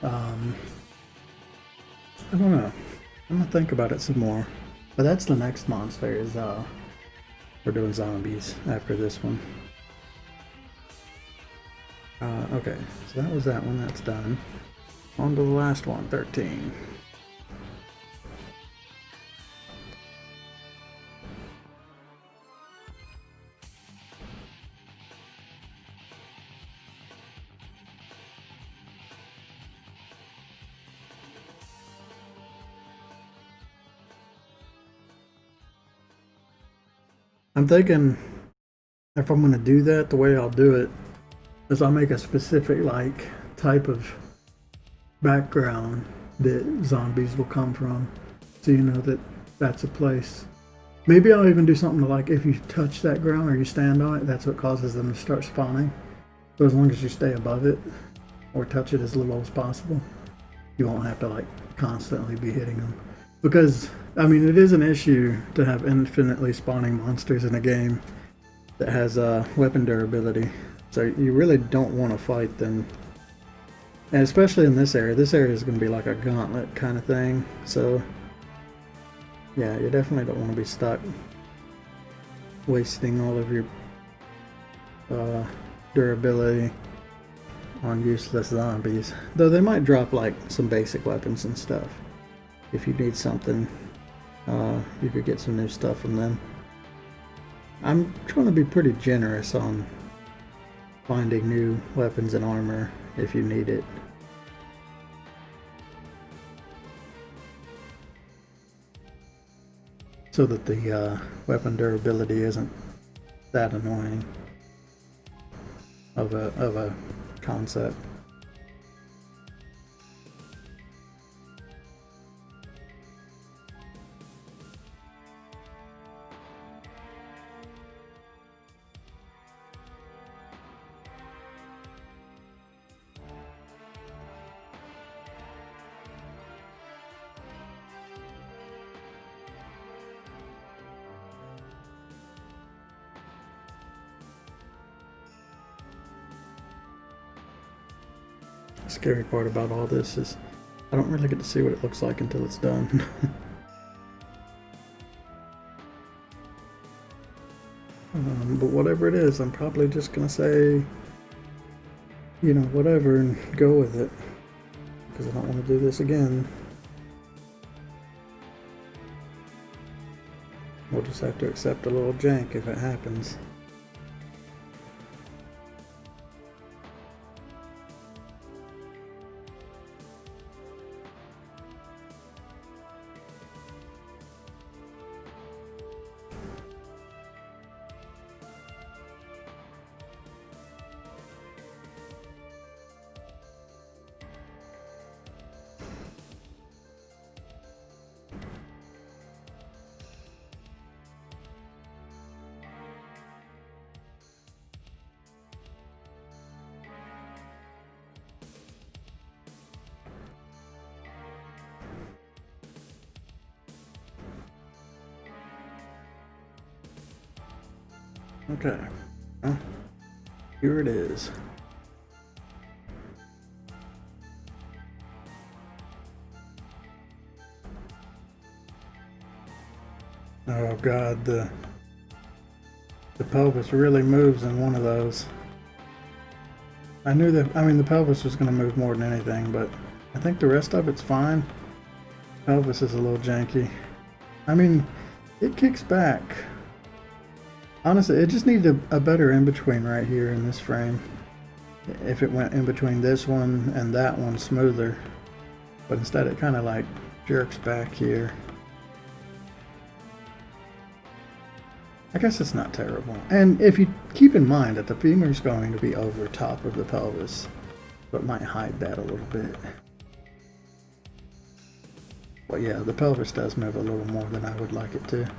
I don't know. I'm gonna think about it some more. But that's the next monster is we're doing zombies after this one. Okay, so that was that one, that's done. On to the last one, 13. I'm thinking if I'm going to do that, the way I'll do it is I'll make a specific like type of background that zombies will come from, so you know that that's a place. Maybe I'll even do something like if you touch that ground or you stand on it, that's what causes them to start spawning. So as long as you stay above it or touch it as little as possible, you won't have to like constantly be hitting them. Because, I mean, it is an issue to have infinitely spawning monsters in a game that has weapon durability. So you really don't want to fight them. And especially in this area. This area is going to be like a gauntlet kind of thing. So, yeah, you definitely don't want to be stuck wasting all of your durability on useless zombies. Though they might drop like some basic weapons and stuff. If you need something, you could get some new stuff from them. I'm trying to be pretty generous on finding new weapons and armor if you need it. So that the weapon durability isn't that annoying of a concept. The scary part about all this is I don't really get to see what it looks like until it's done. But whatever it is, I'm probably just gonna say, you know, whatever and go with it. Because I don't want to do this again. We'll just have to accept a little jank if it happens. Okay. Well, here it is. Oh God, the pelvis really moves in one of those. I knew that, I mean, the pelvis was going to move more than anything, but I think the rest of it's fine. Pelvis is a little janky. I mean, it kicks back. Honestly, it just needed a better in-between right here in this frame. If it went in between this one and that one smoother. But instead it kind of like jerks back here. I guess it's not terrible. And if you keep in mind that the femur is going to be over top of the pelvis, so it might hide that a little bit. But yeah, the pelvis does move a little more than I would like it to.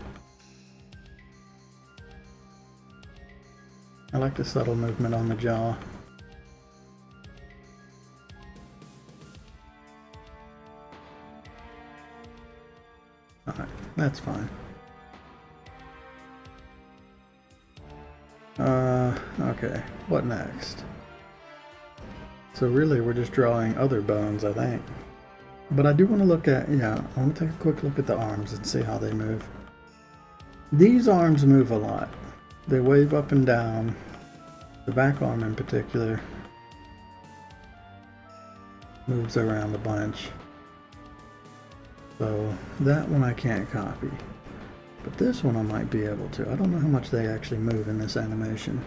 I like the subtle movement on the jaw. Alright, that's fine. Okay, what next? So really we're just drawing other bones, I think. But I do want to look at, yeah, I want to take a quick look at the arms and see how they move. These arms move a lot. They wave up and down. The back arm in particular moves around a bunch. So that one I can't copy. But this one I might be able to. I don't know how much they actually move in this animation.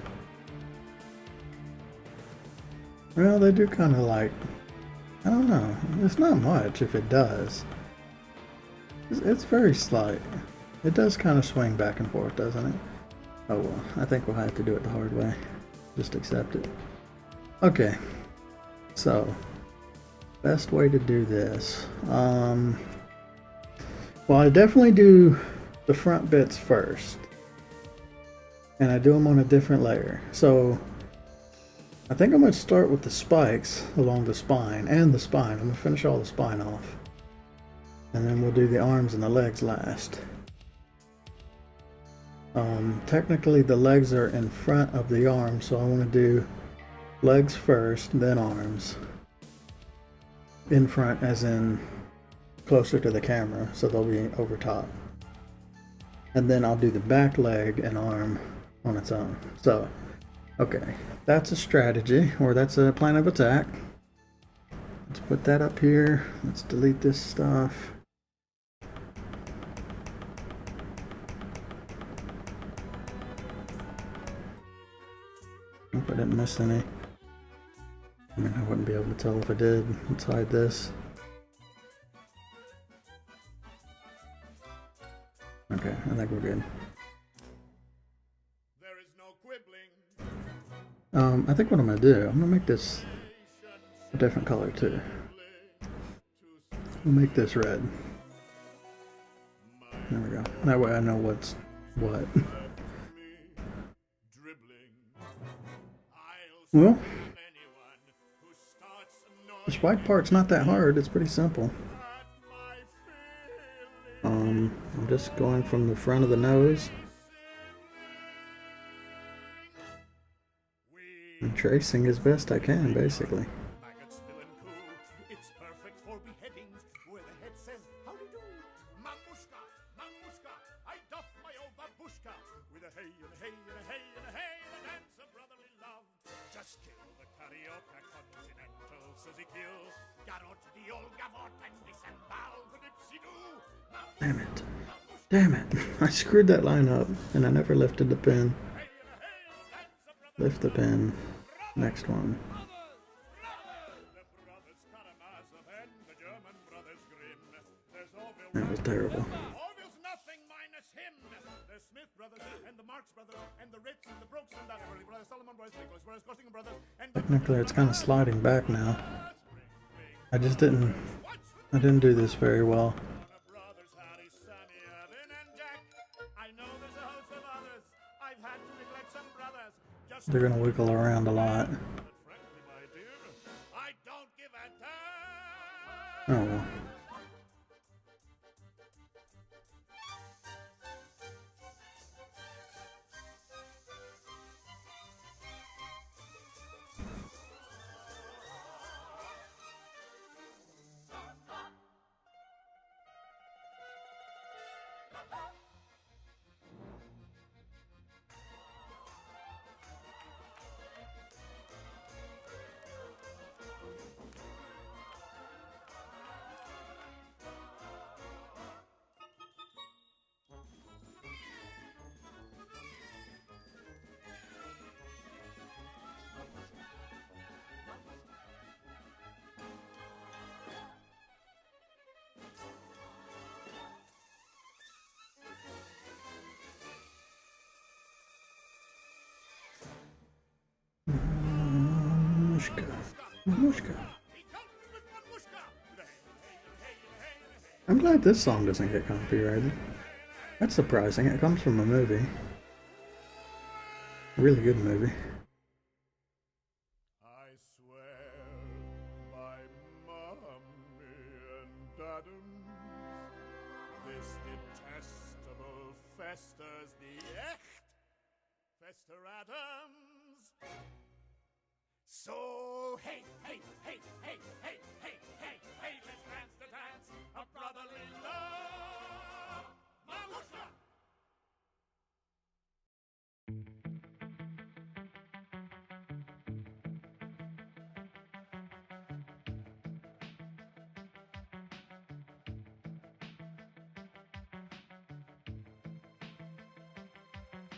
Well, they do kind of like, I don't know. It's not much if it does. It's very slight. It does kind of swing back and forth, doesn't it? Oh well, I think we'll have to do it the hard way. Just accept it. Okay, so best way to do this. Well, I definitely do the front bits first, and I do them on a different layer. So I think I'm going to start with the spikes along the spine and the spine. I'm going to finish all the spine off, and then we'll do the arms and the legs last. Technically the legs are in front of the arms, so I want to do legs first, then arms. In front as in closer to the camera, so they'll be over top. And then I'll do the back leg and arm on its own. So, okay, that's a strategy, or that's a plan of attack. Let's put that up here. Let's delete this stuff. Hope I didn't miss any. I mean, I wouldn't be able to tell if I did. Let's hide this. Okay, I think we're good. There is no quibbling. I think what I'm gonna do, I'm gonna make this a different color too. We'll make this red. There we go. That way I know what's what. Well, this white part's not that hard. It's pretty simple. I'm just going from the front of the nose and tracing as best I can, basically. It's perfect for beheadings, where the head says, "How do you do? Mamushka, mamushka, I doff my old babushka, with a hey and a hey and a hey and a hey and a dance of brotherly love. Just kill the carioca continental Suzy kill, garot the old gavot and disembowel the dipsy-doo. Damn it. Damn it. I screwed that line up and I never lifted the pin. Lift the pin. Next one. That was terrible. Orville's nothing minus him. The Smith brothers and the Marx brothers and the Ritz and the Brooks and the Everly brothers, Solomon brothers, Nicholas brothers, Gostinger brothers, and Technically it's kind of sliding back now. I didn't do this very well. brothers Harry, Sammy, Evan, and Jack. I know there's a host of others. I've had to neglect some brothers. Just They're gonna wiggle around a lot. but frankly, my dear, I don't give a damn. Oh well. Mamushka. Mamushka. He jumped with Mamushka. With a hey, I'm glad this song doesn't get copyrighted. That's surprising. It comes from a movie. Really good movie. I swear by mommy and dadums, this detestable festers the echt Fester Adams. So hey, hey, hey, hey, hey, hey, hey, hey, let's dance the dance of brotherly love. Mamushka!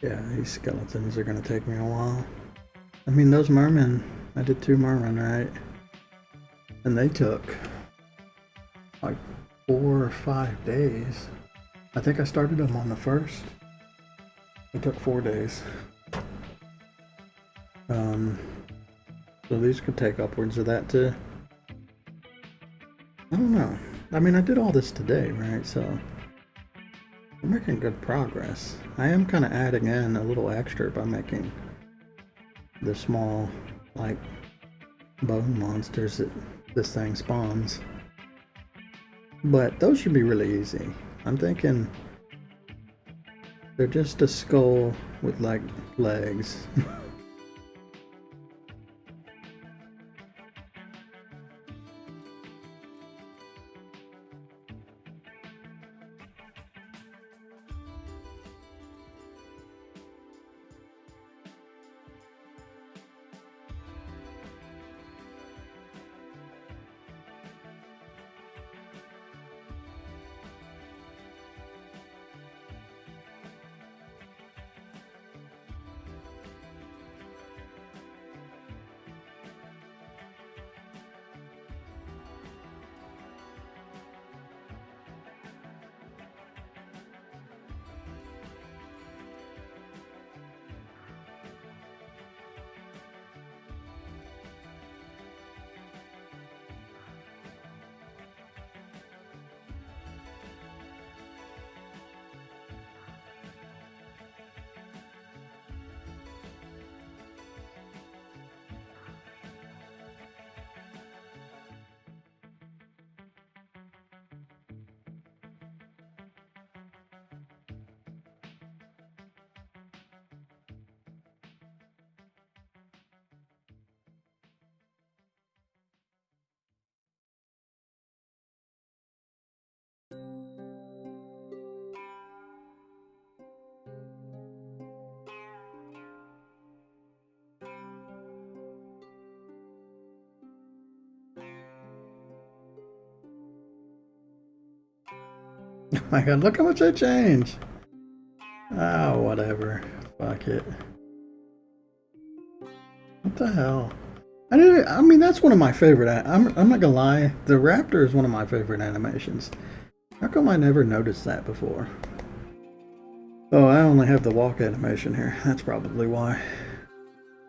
Yeah, these skeletons are gonna take me a while. I mean, those mermen, I did 2 mermen, right? And they took like 4 or 5 days. I think I started them on the 1st. It took 4 days. So these could take upwards of that too. I don't know. I mean, I did all this today, right? So we're making good progress. I am kind of adding in a little extra by making the small, like, bone monsters that this thing spawns. But those should be really easy. I'm thinking they're just a skull with, like, legs. Oh my god, look how much I changed! Oh, whatever. Fuck it. What the hell? I mean, that's one of my favorite. I'm not gonna lie. The Raptor is one of my favorite animations. How come I never noticed that before? Oh, I only have the walk animation here. That's probably why.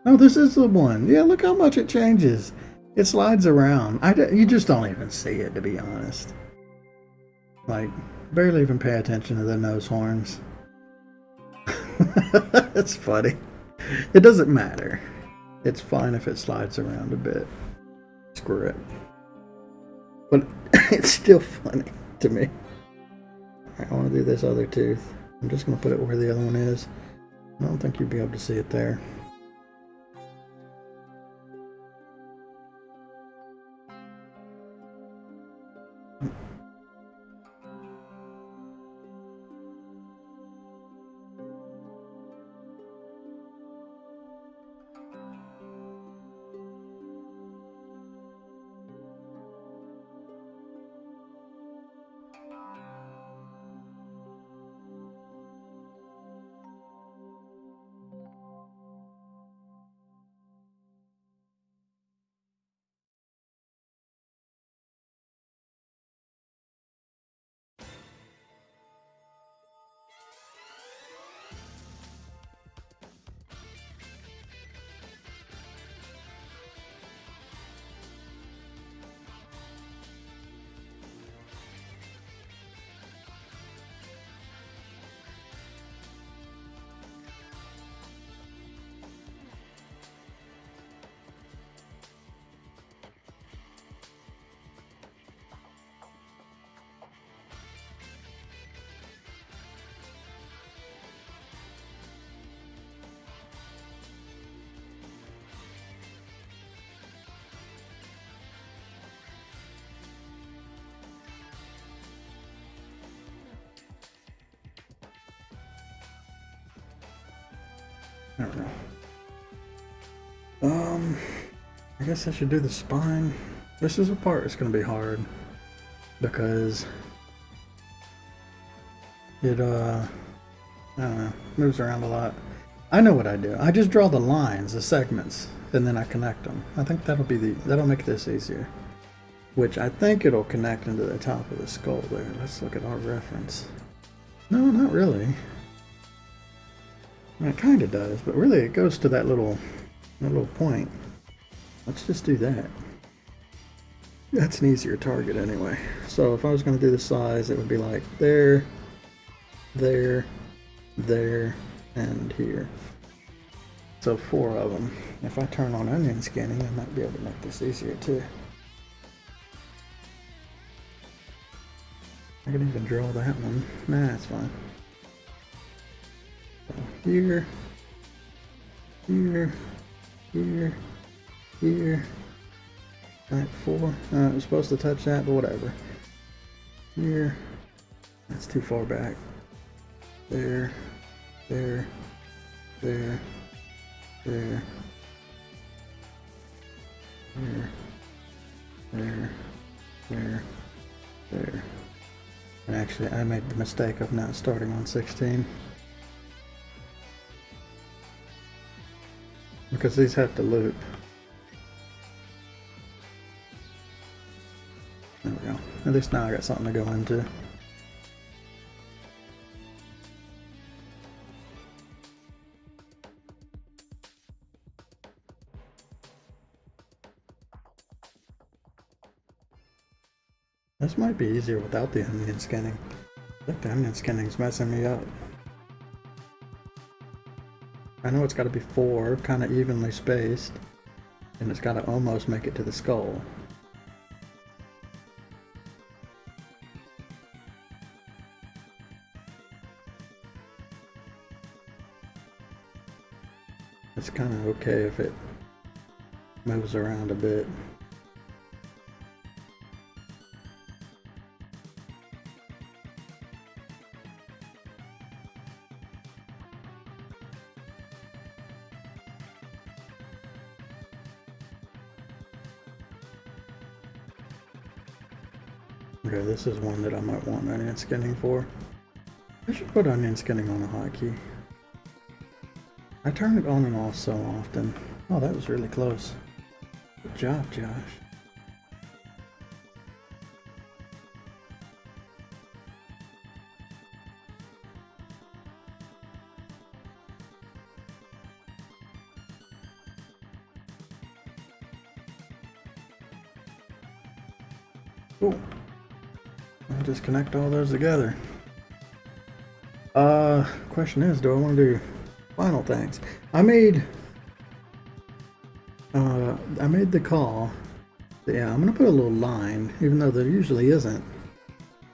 Oh, this is the one. Yeah, look how much it changes. It slides around. You just don't even see it, to be honest. Like, barely even pay attention to the nose horns. It's funny. It doesn't matter. It's fine if it slides around a bit. Screw it. But it's still funny to me. Alright, I want to do this other tooth. I'm just going to put it where the other one is. I don't think you'd be able to see it there. I don't know. I guess I should do the spine. This is a part that's going to be hard because it, I don't know, moves around a lot. I know what I do. I just draw the lines, the segments, and then I connect them. I think that'll make this easier. Which I think it'll connect into the top of the skull there. Let's look at our reference. No, not really. I mean, it kind of does, but really it goes to that little point. Let's just do that. That's an easier target anyway. So if I was going to do the size, it would be like there, there, there, and here. So 4 of them. If I turn on onion scanning, I might be able to make this easier too. I can even draw that one. Nah, it's fine. So here, here, here, here. Right, 4. It was supposed to touch that, but whatever. Here. That's too far back. There, there, there, there, there, there, there, there. And actually, I made the mistake of not starting on 16. Because these have to loop. There we go. At least now I got something to go into. This might be easier without the onion scanning. I think the onion scanning is messing me up. I know it's got to be 4, kind of evenly spaced, and it's got to almost make it to the skull. It's kind of okay if it moves around a bit. Okay, this is one that I might want onion skinning for. I should put onion skinning on a hotkey. I turn it on and off so often. Oh, that was really close. Good job, Josh. Cool. I'll just connect all those together. Question is, do I want to do final things? I made the call. Yeah, I'm gonna put a little line, even though there usually isn't.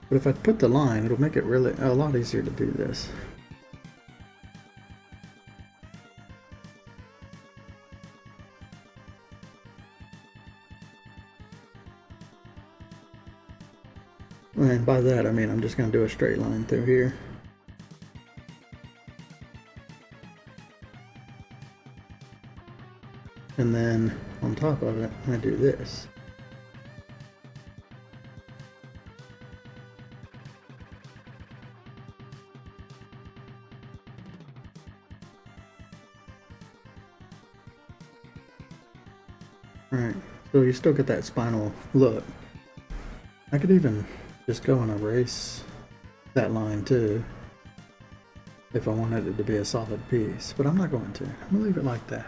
But if I put the line, it'll make it really a lot easier to do this. And by that I mean I'm just gonna do a straight line through here. And then on top of it, I do this. Alright, so you still get that spinal look. I could even just go and erase that line too, if I wanted it to be a solid piece, but I'm not going to. I'm gonna leave it like that.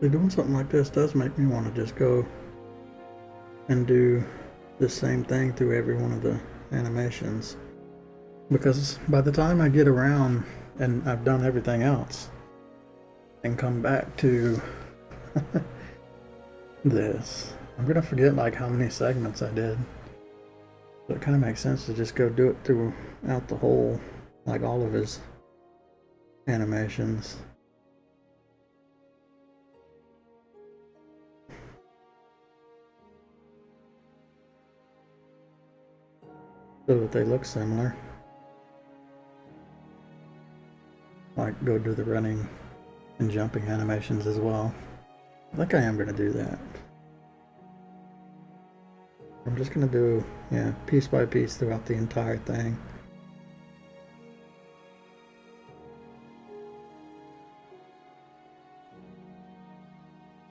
Doing something like this does make me want to just go and do the same thing through every one of the animations. Because by the time I get around and I've done everything else and come back to this, I'm gonna forget like how many segments I did. So it kind of makes sense to just go do it throughout the whole, like all of his animations. So that they look similar. Like go do the running and jumping animations as well. I think I am going to do that. I'm just going to do, yeah, piece by piece throughout the entire thing.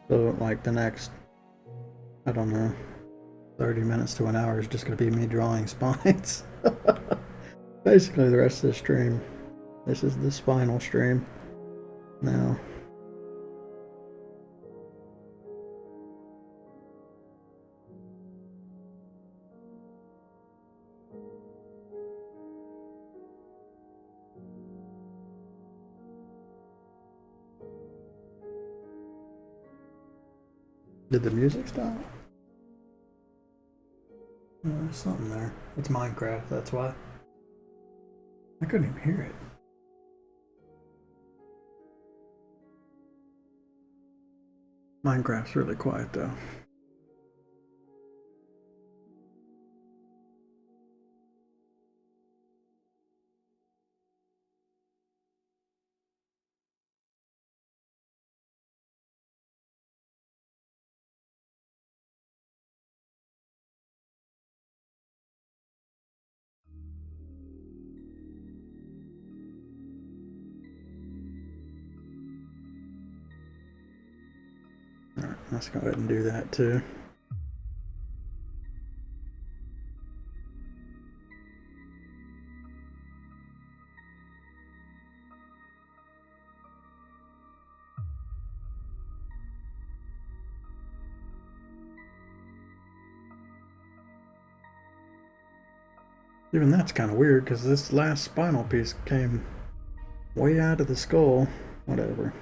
So like the next, I don't know, 30 minutes to an hour is just going to be me drawing spines. Basically the rest of the stream. This is the spinal stream now. Did the music stop? Oh, there's something there. It's Minecraft, that's why. I couldn't even hear it. Minecraft's really quiet though. Alright, let's go ahead and do that too. Even that's kind of weird because this last spinal piece came way out of the skull. Whatever.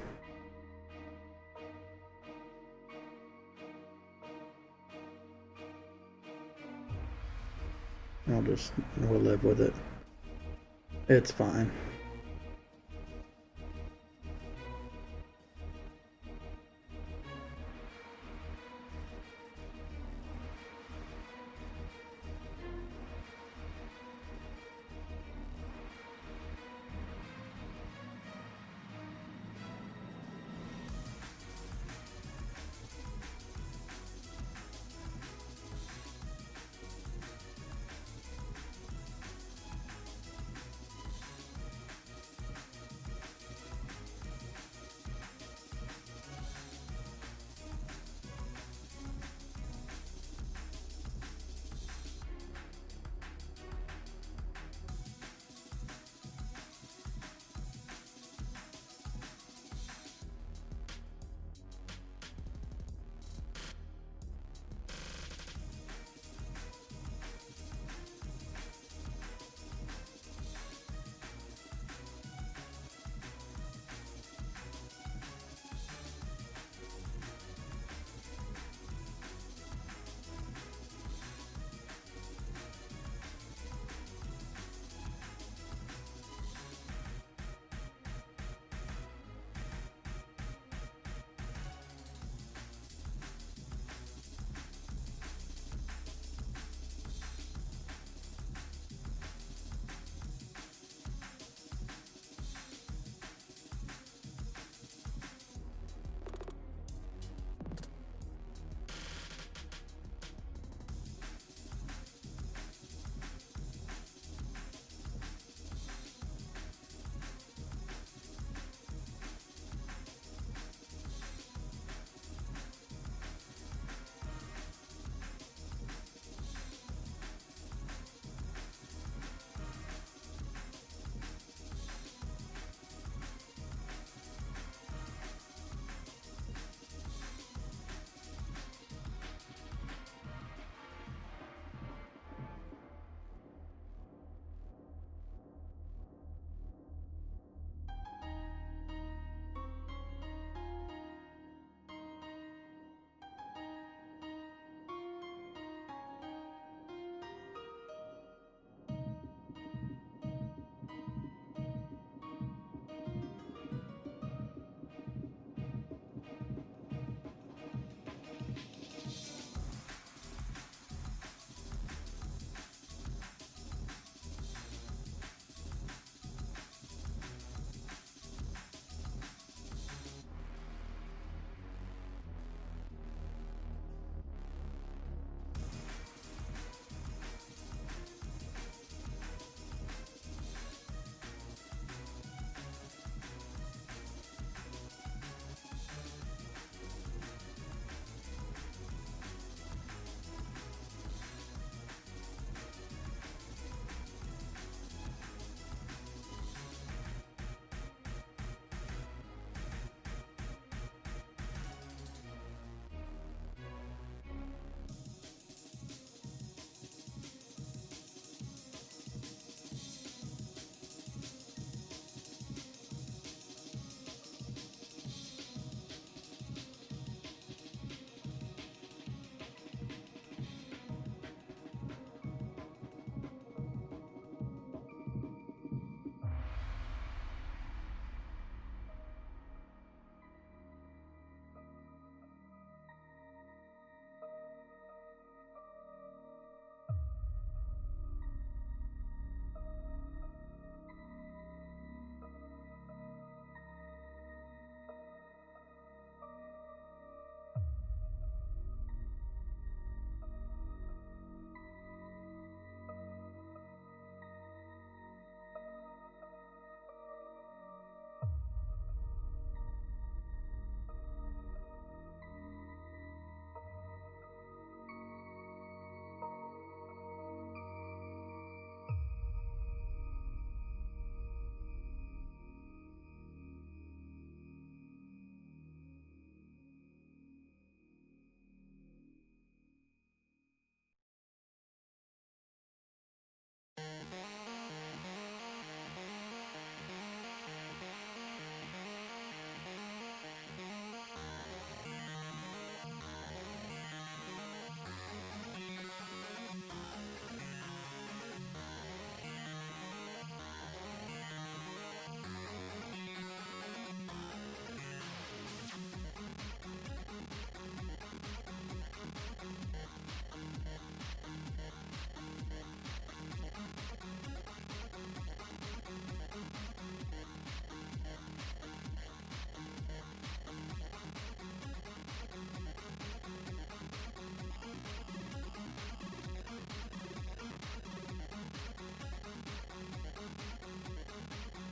We'll live with it. It's fine.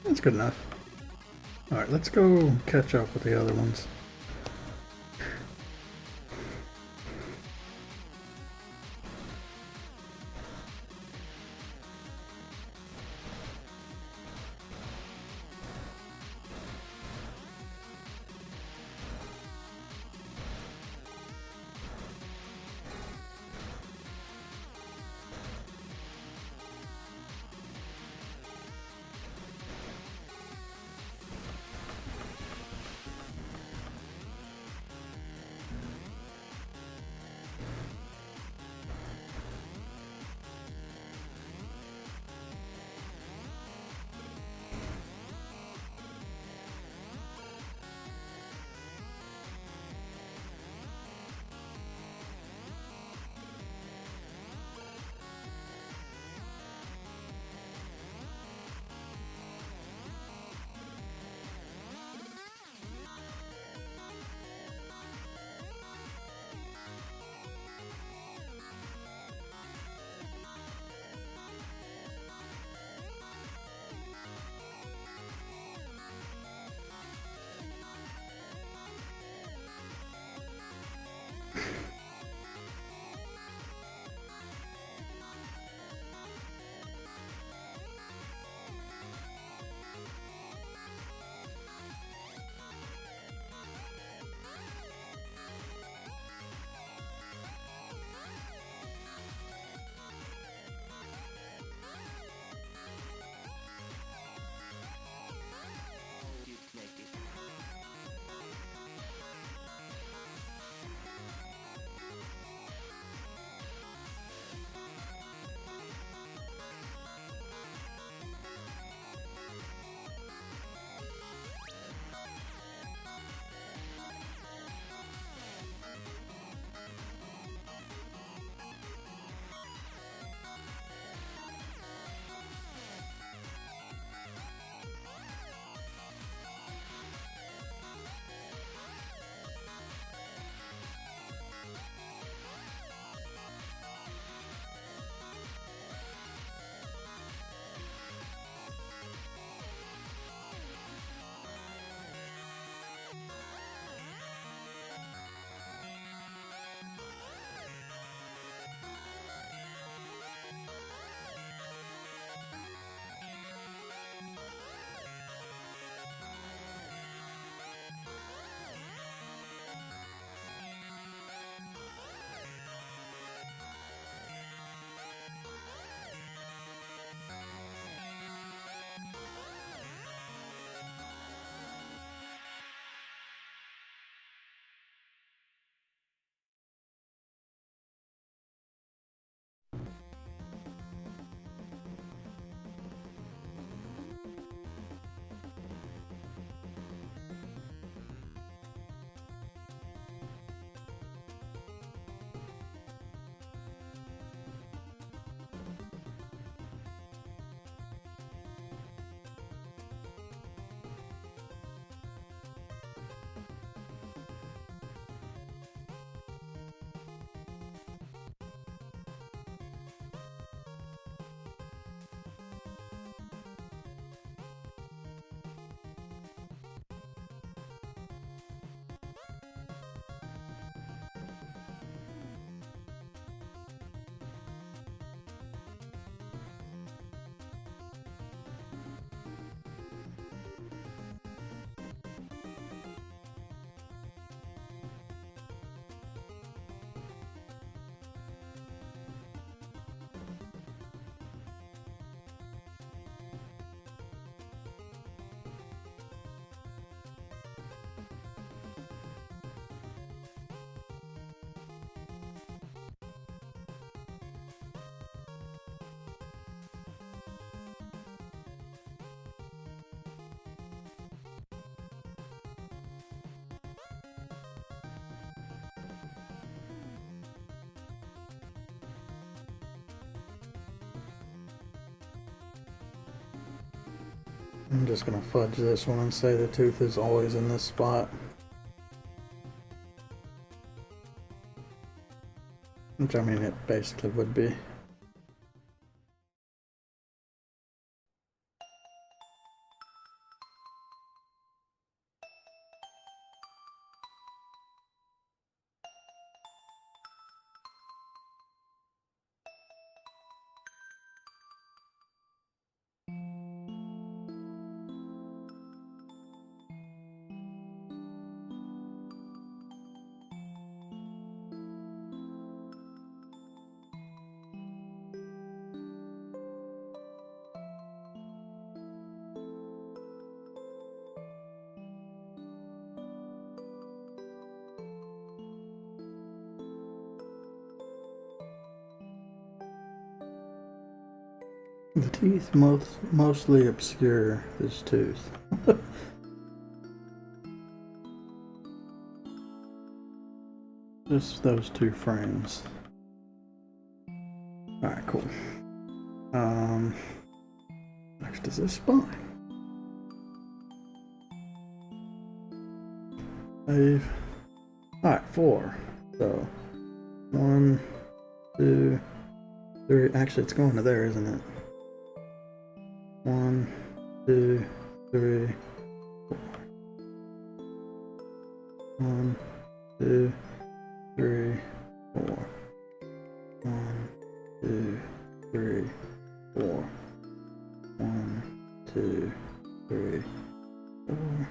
That's good enough. Alright, let's go catch up with the other ones. I'm just gonna fudge this one and say the tooth is always in this spot. Which, I mean, it basically would be. The teeth mostly obscure this tooth. Just those two frames. Alright, cool. Next is this spine. 5. Alright, 4. So 1, 2, 3. Actually, it's going to there, isn't it? 1, 2, 3, 4. 1, 2, 3, 4. 1, 2, 3, 4. 1, 2, 3, 4.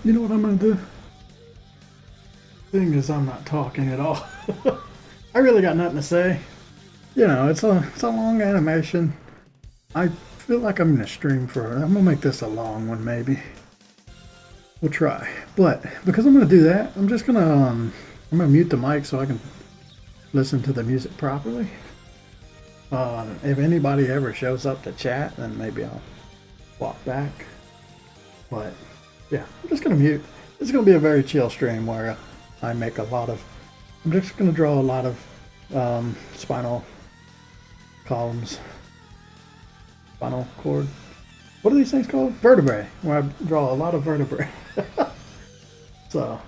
You know what I'm gonna do? Thing is, I'm not talking at all. I really got nothing to say. You know, it's a long animation. I feel like I'm gonna stream for. I'm gonna make this a long one, maybe. We'll try. But because I'm gonna do that, I'm gonna mute the mic so I can listen to the music properly. If anybody ever shows up to chat, then maybe I'll walk back. But yeah, I'm just gonna mute. It's gonna be a very chill stream where I make a lot of. I'm just gonna draw a lot of spinal columns, spinal cord. What are these things called? Vertebrae. Where I draw a lot of vertebrae. So.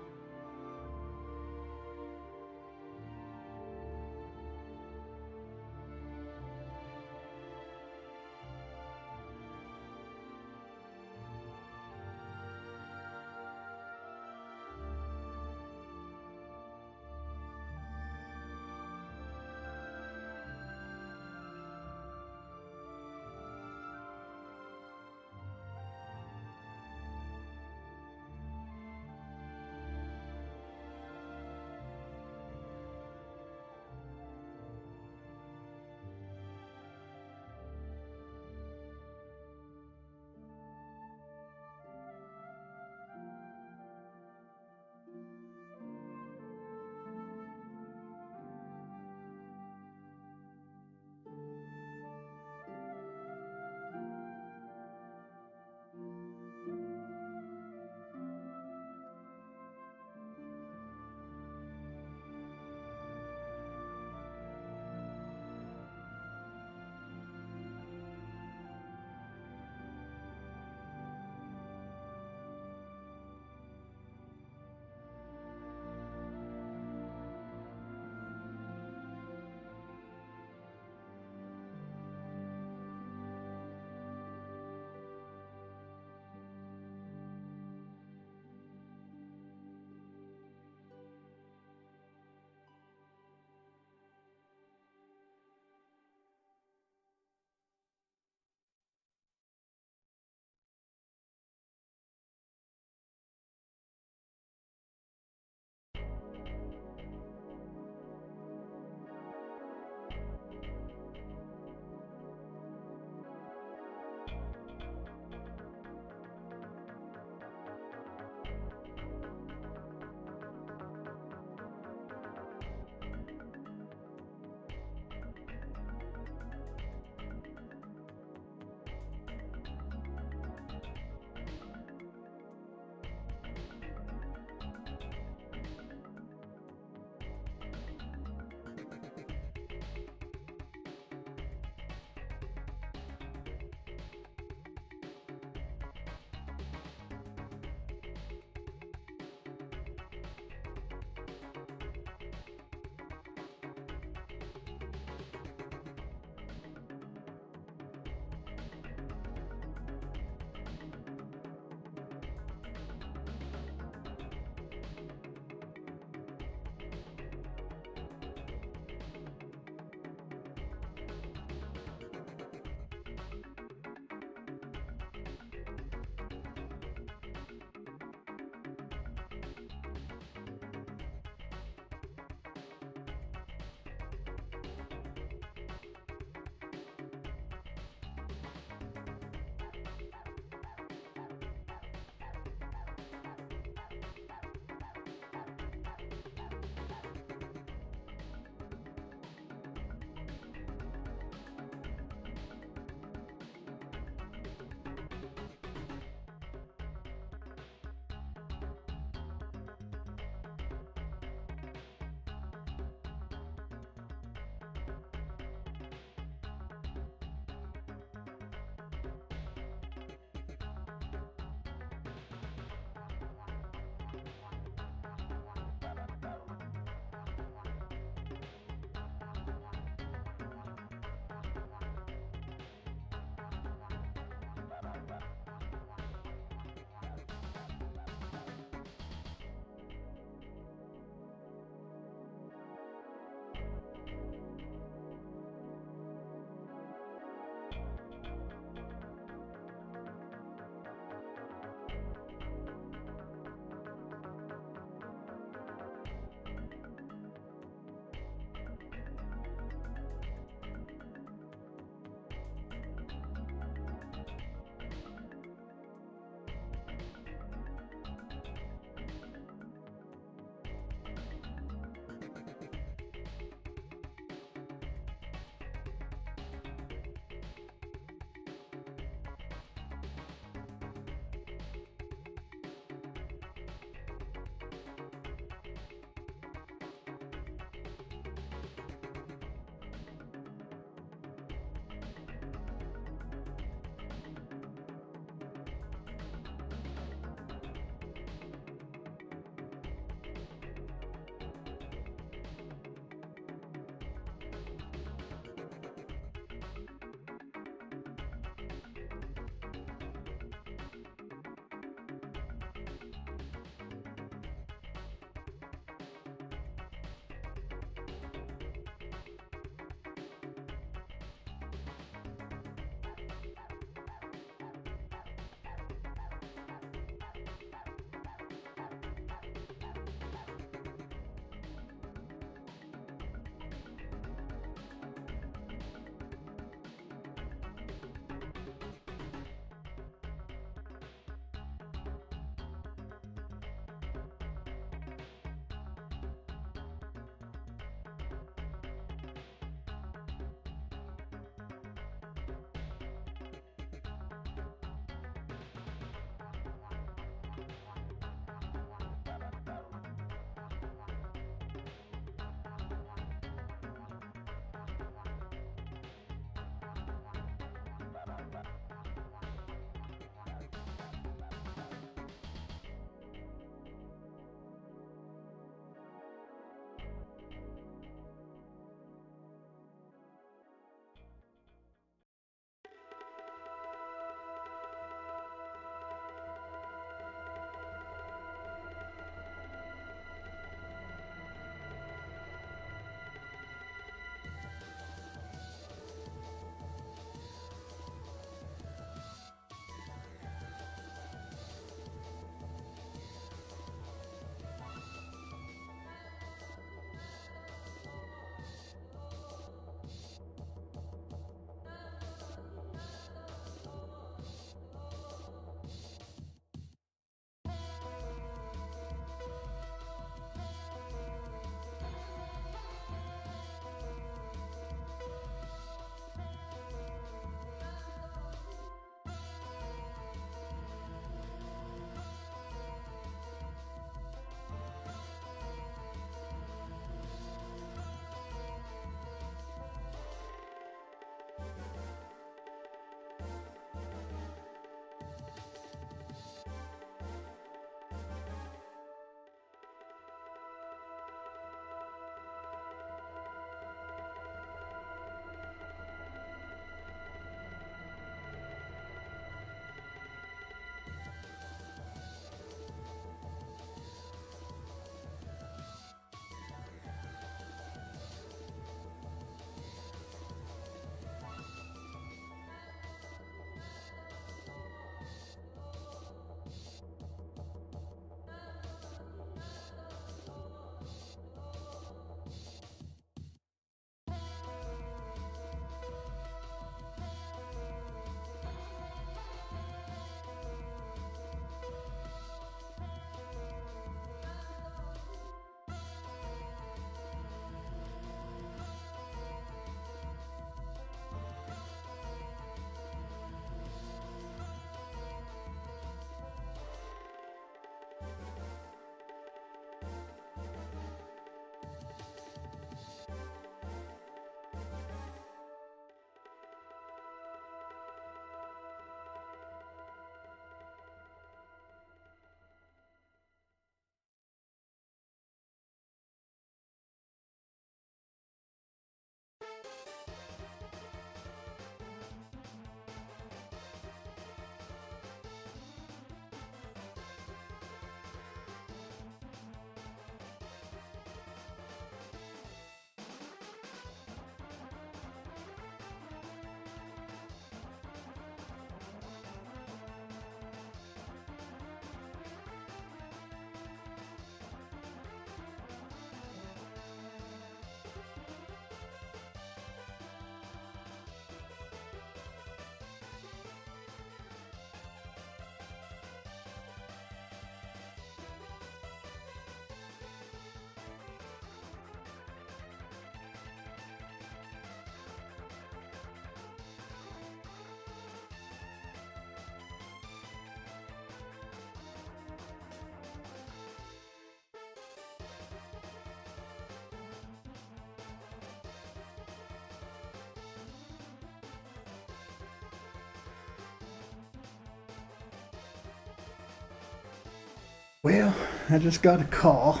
Well, I just got a call.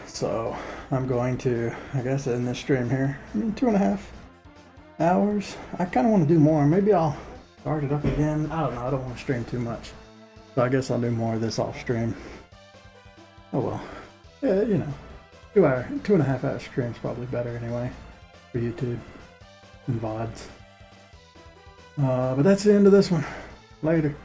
So I'm going to, I guess, end this stream here. 2.5 hours. I kind of want to do more. Maybe I'll start it up again. I don't know. I don't want to stream too much. So I guess I'll do more of this off stream. Oh well. Yeah, you know, 2.5 hour stream's probably better anyway for YouTube and VODs. But that's the end of this one. Later.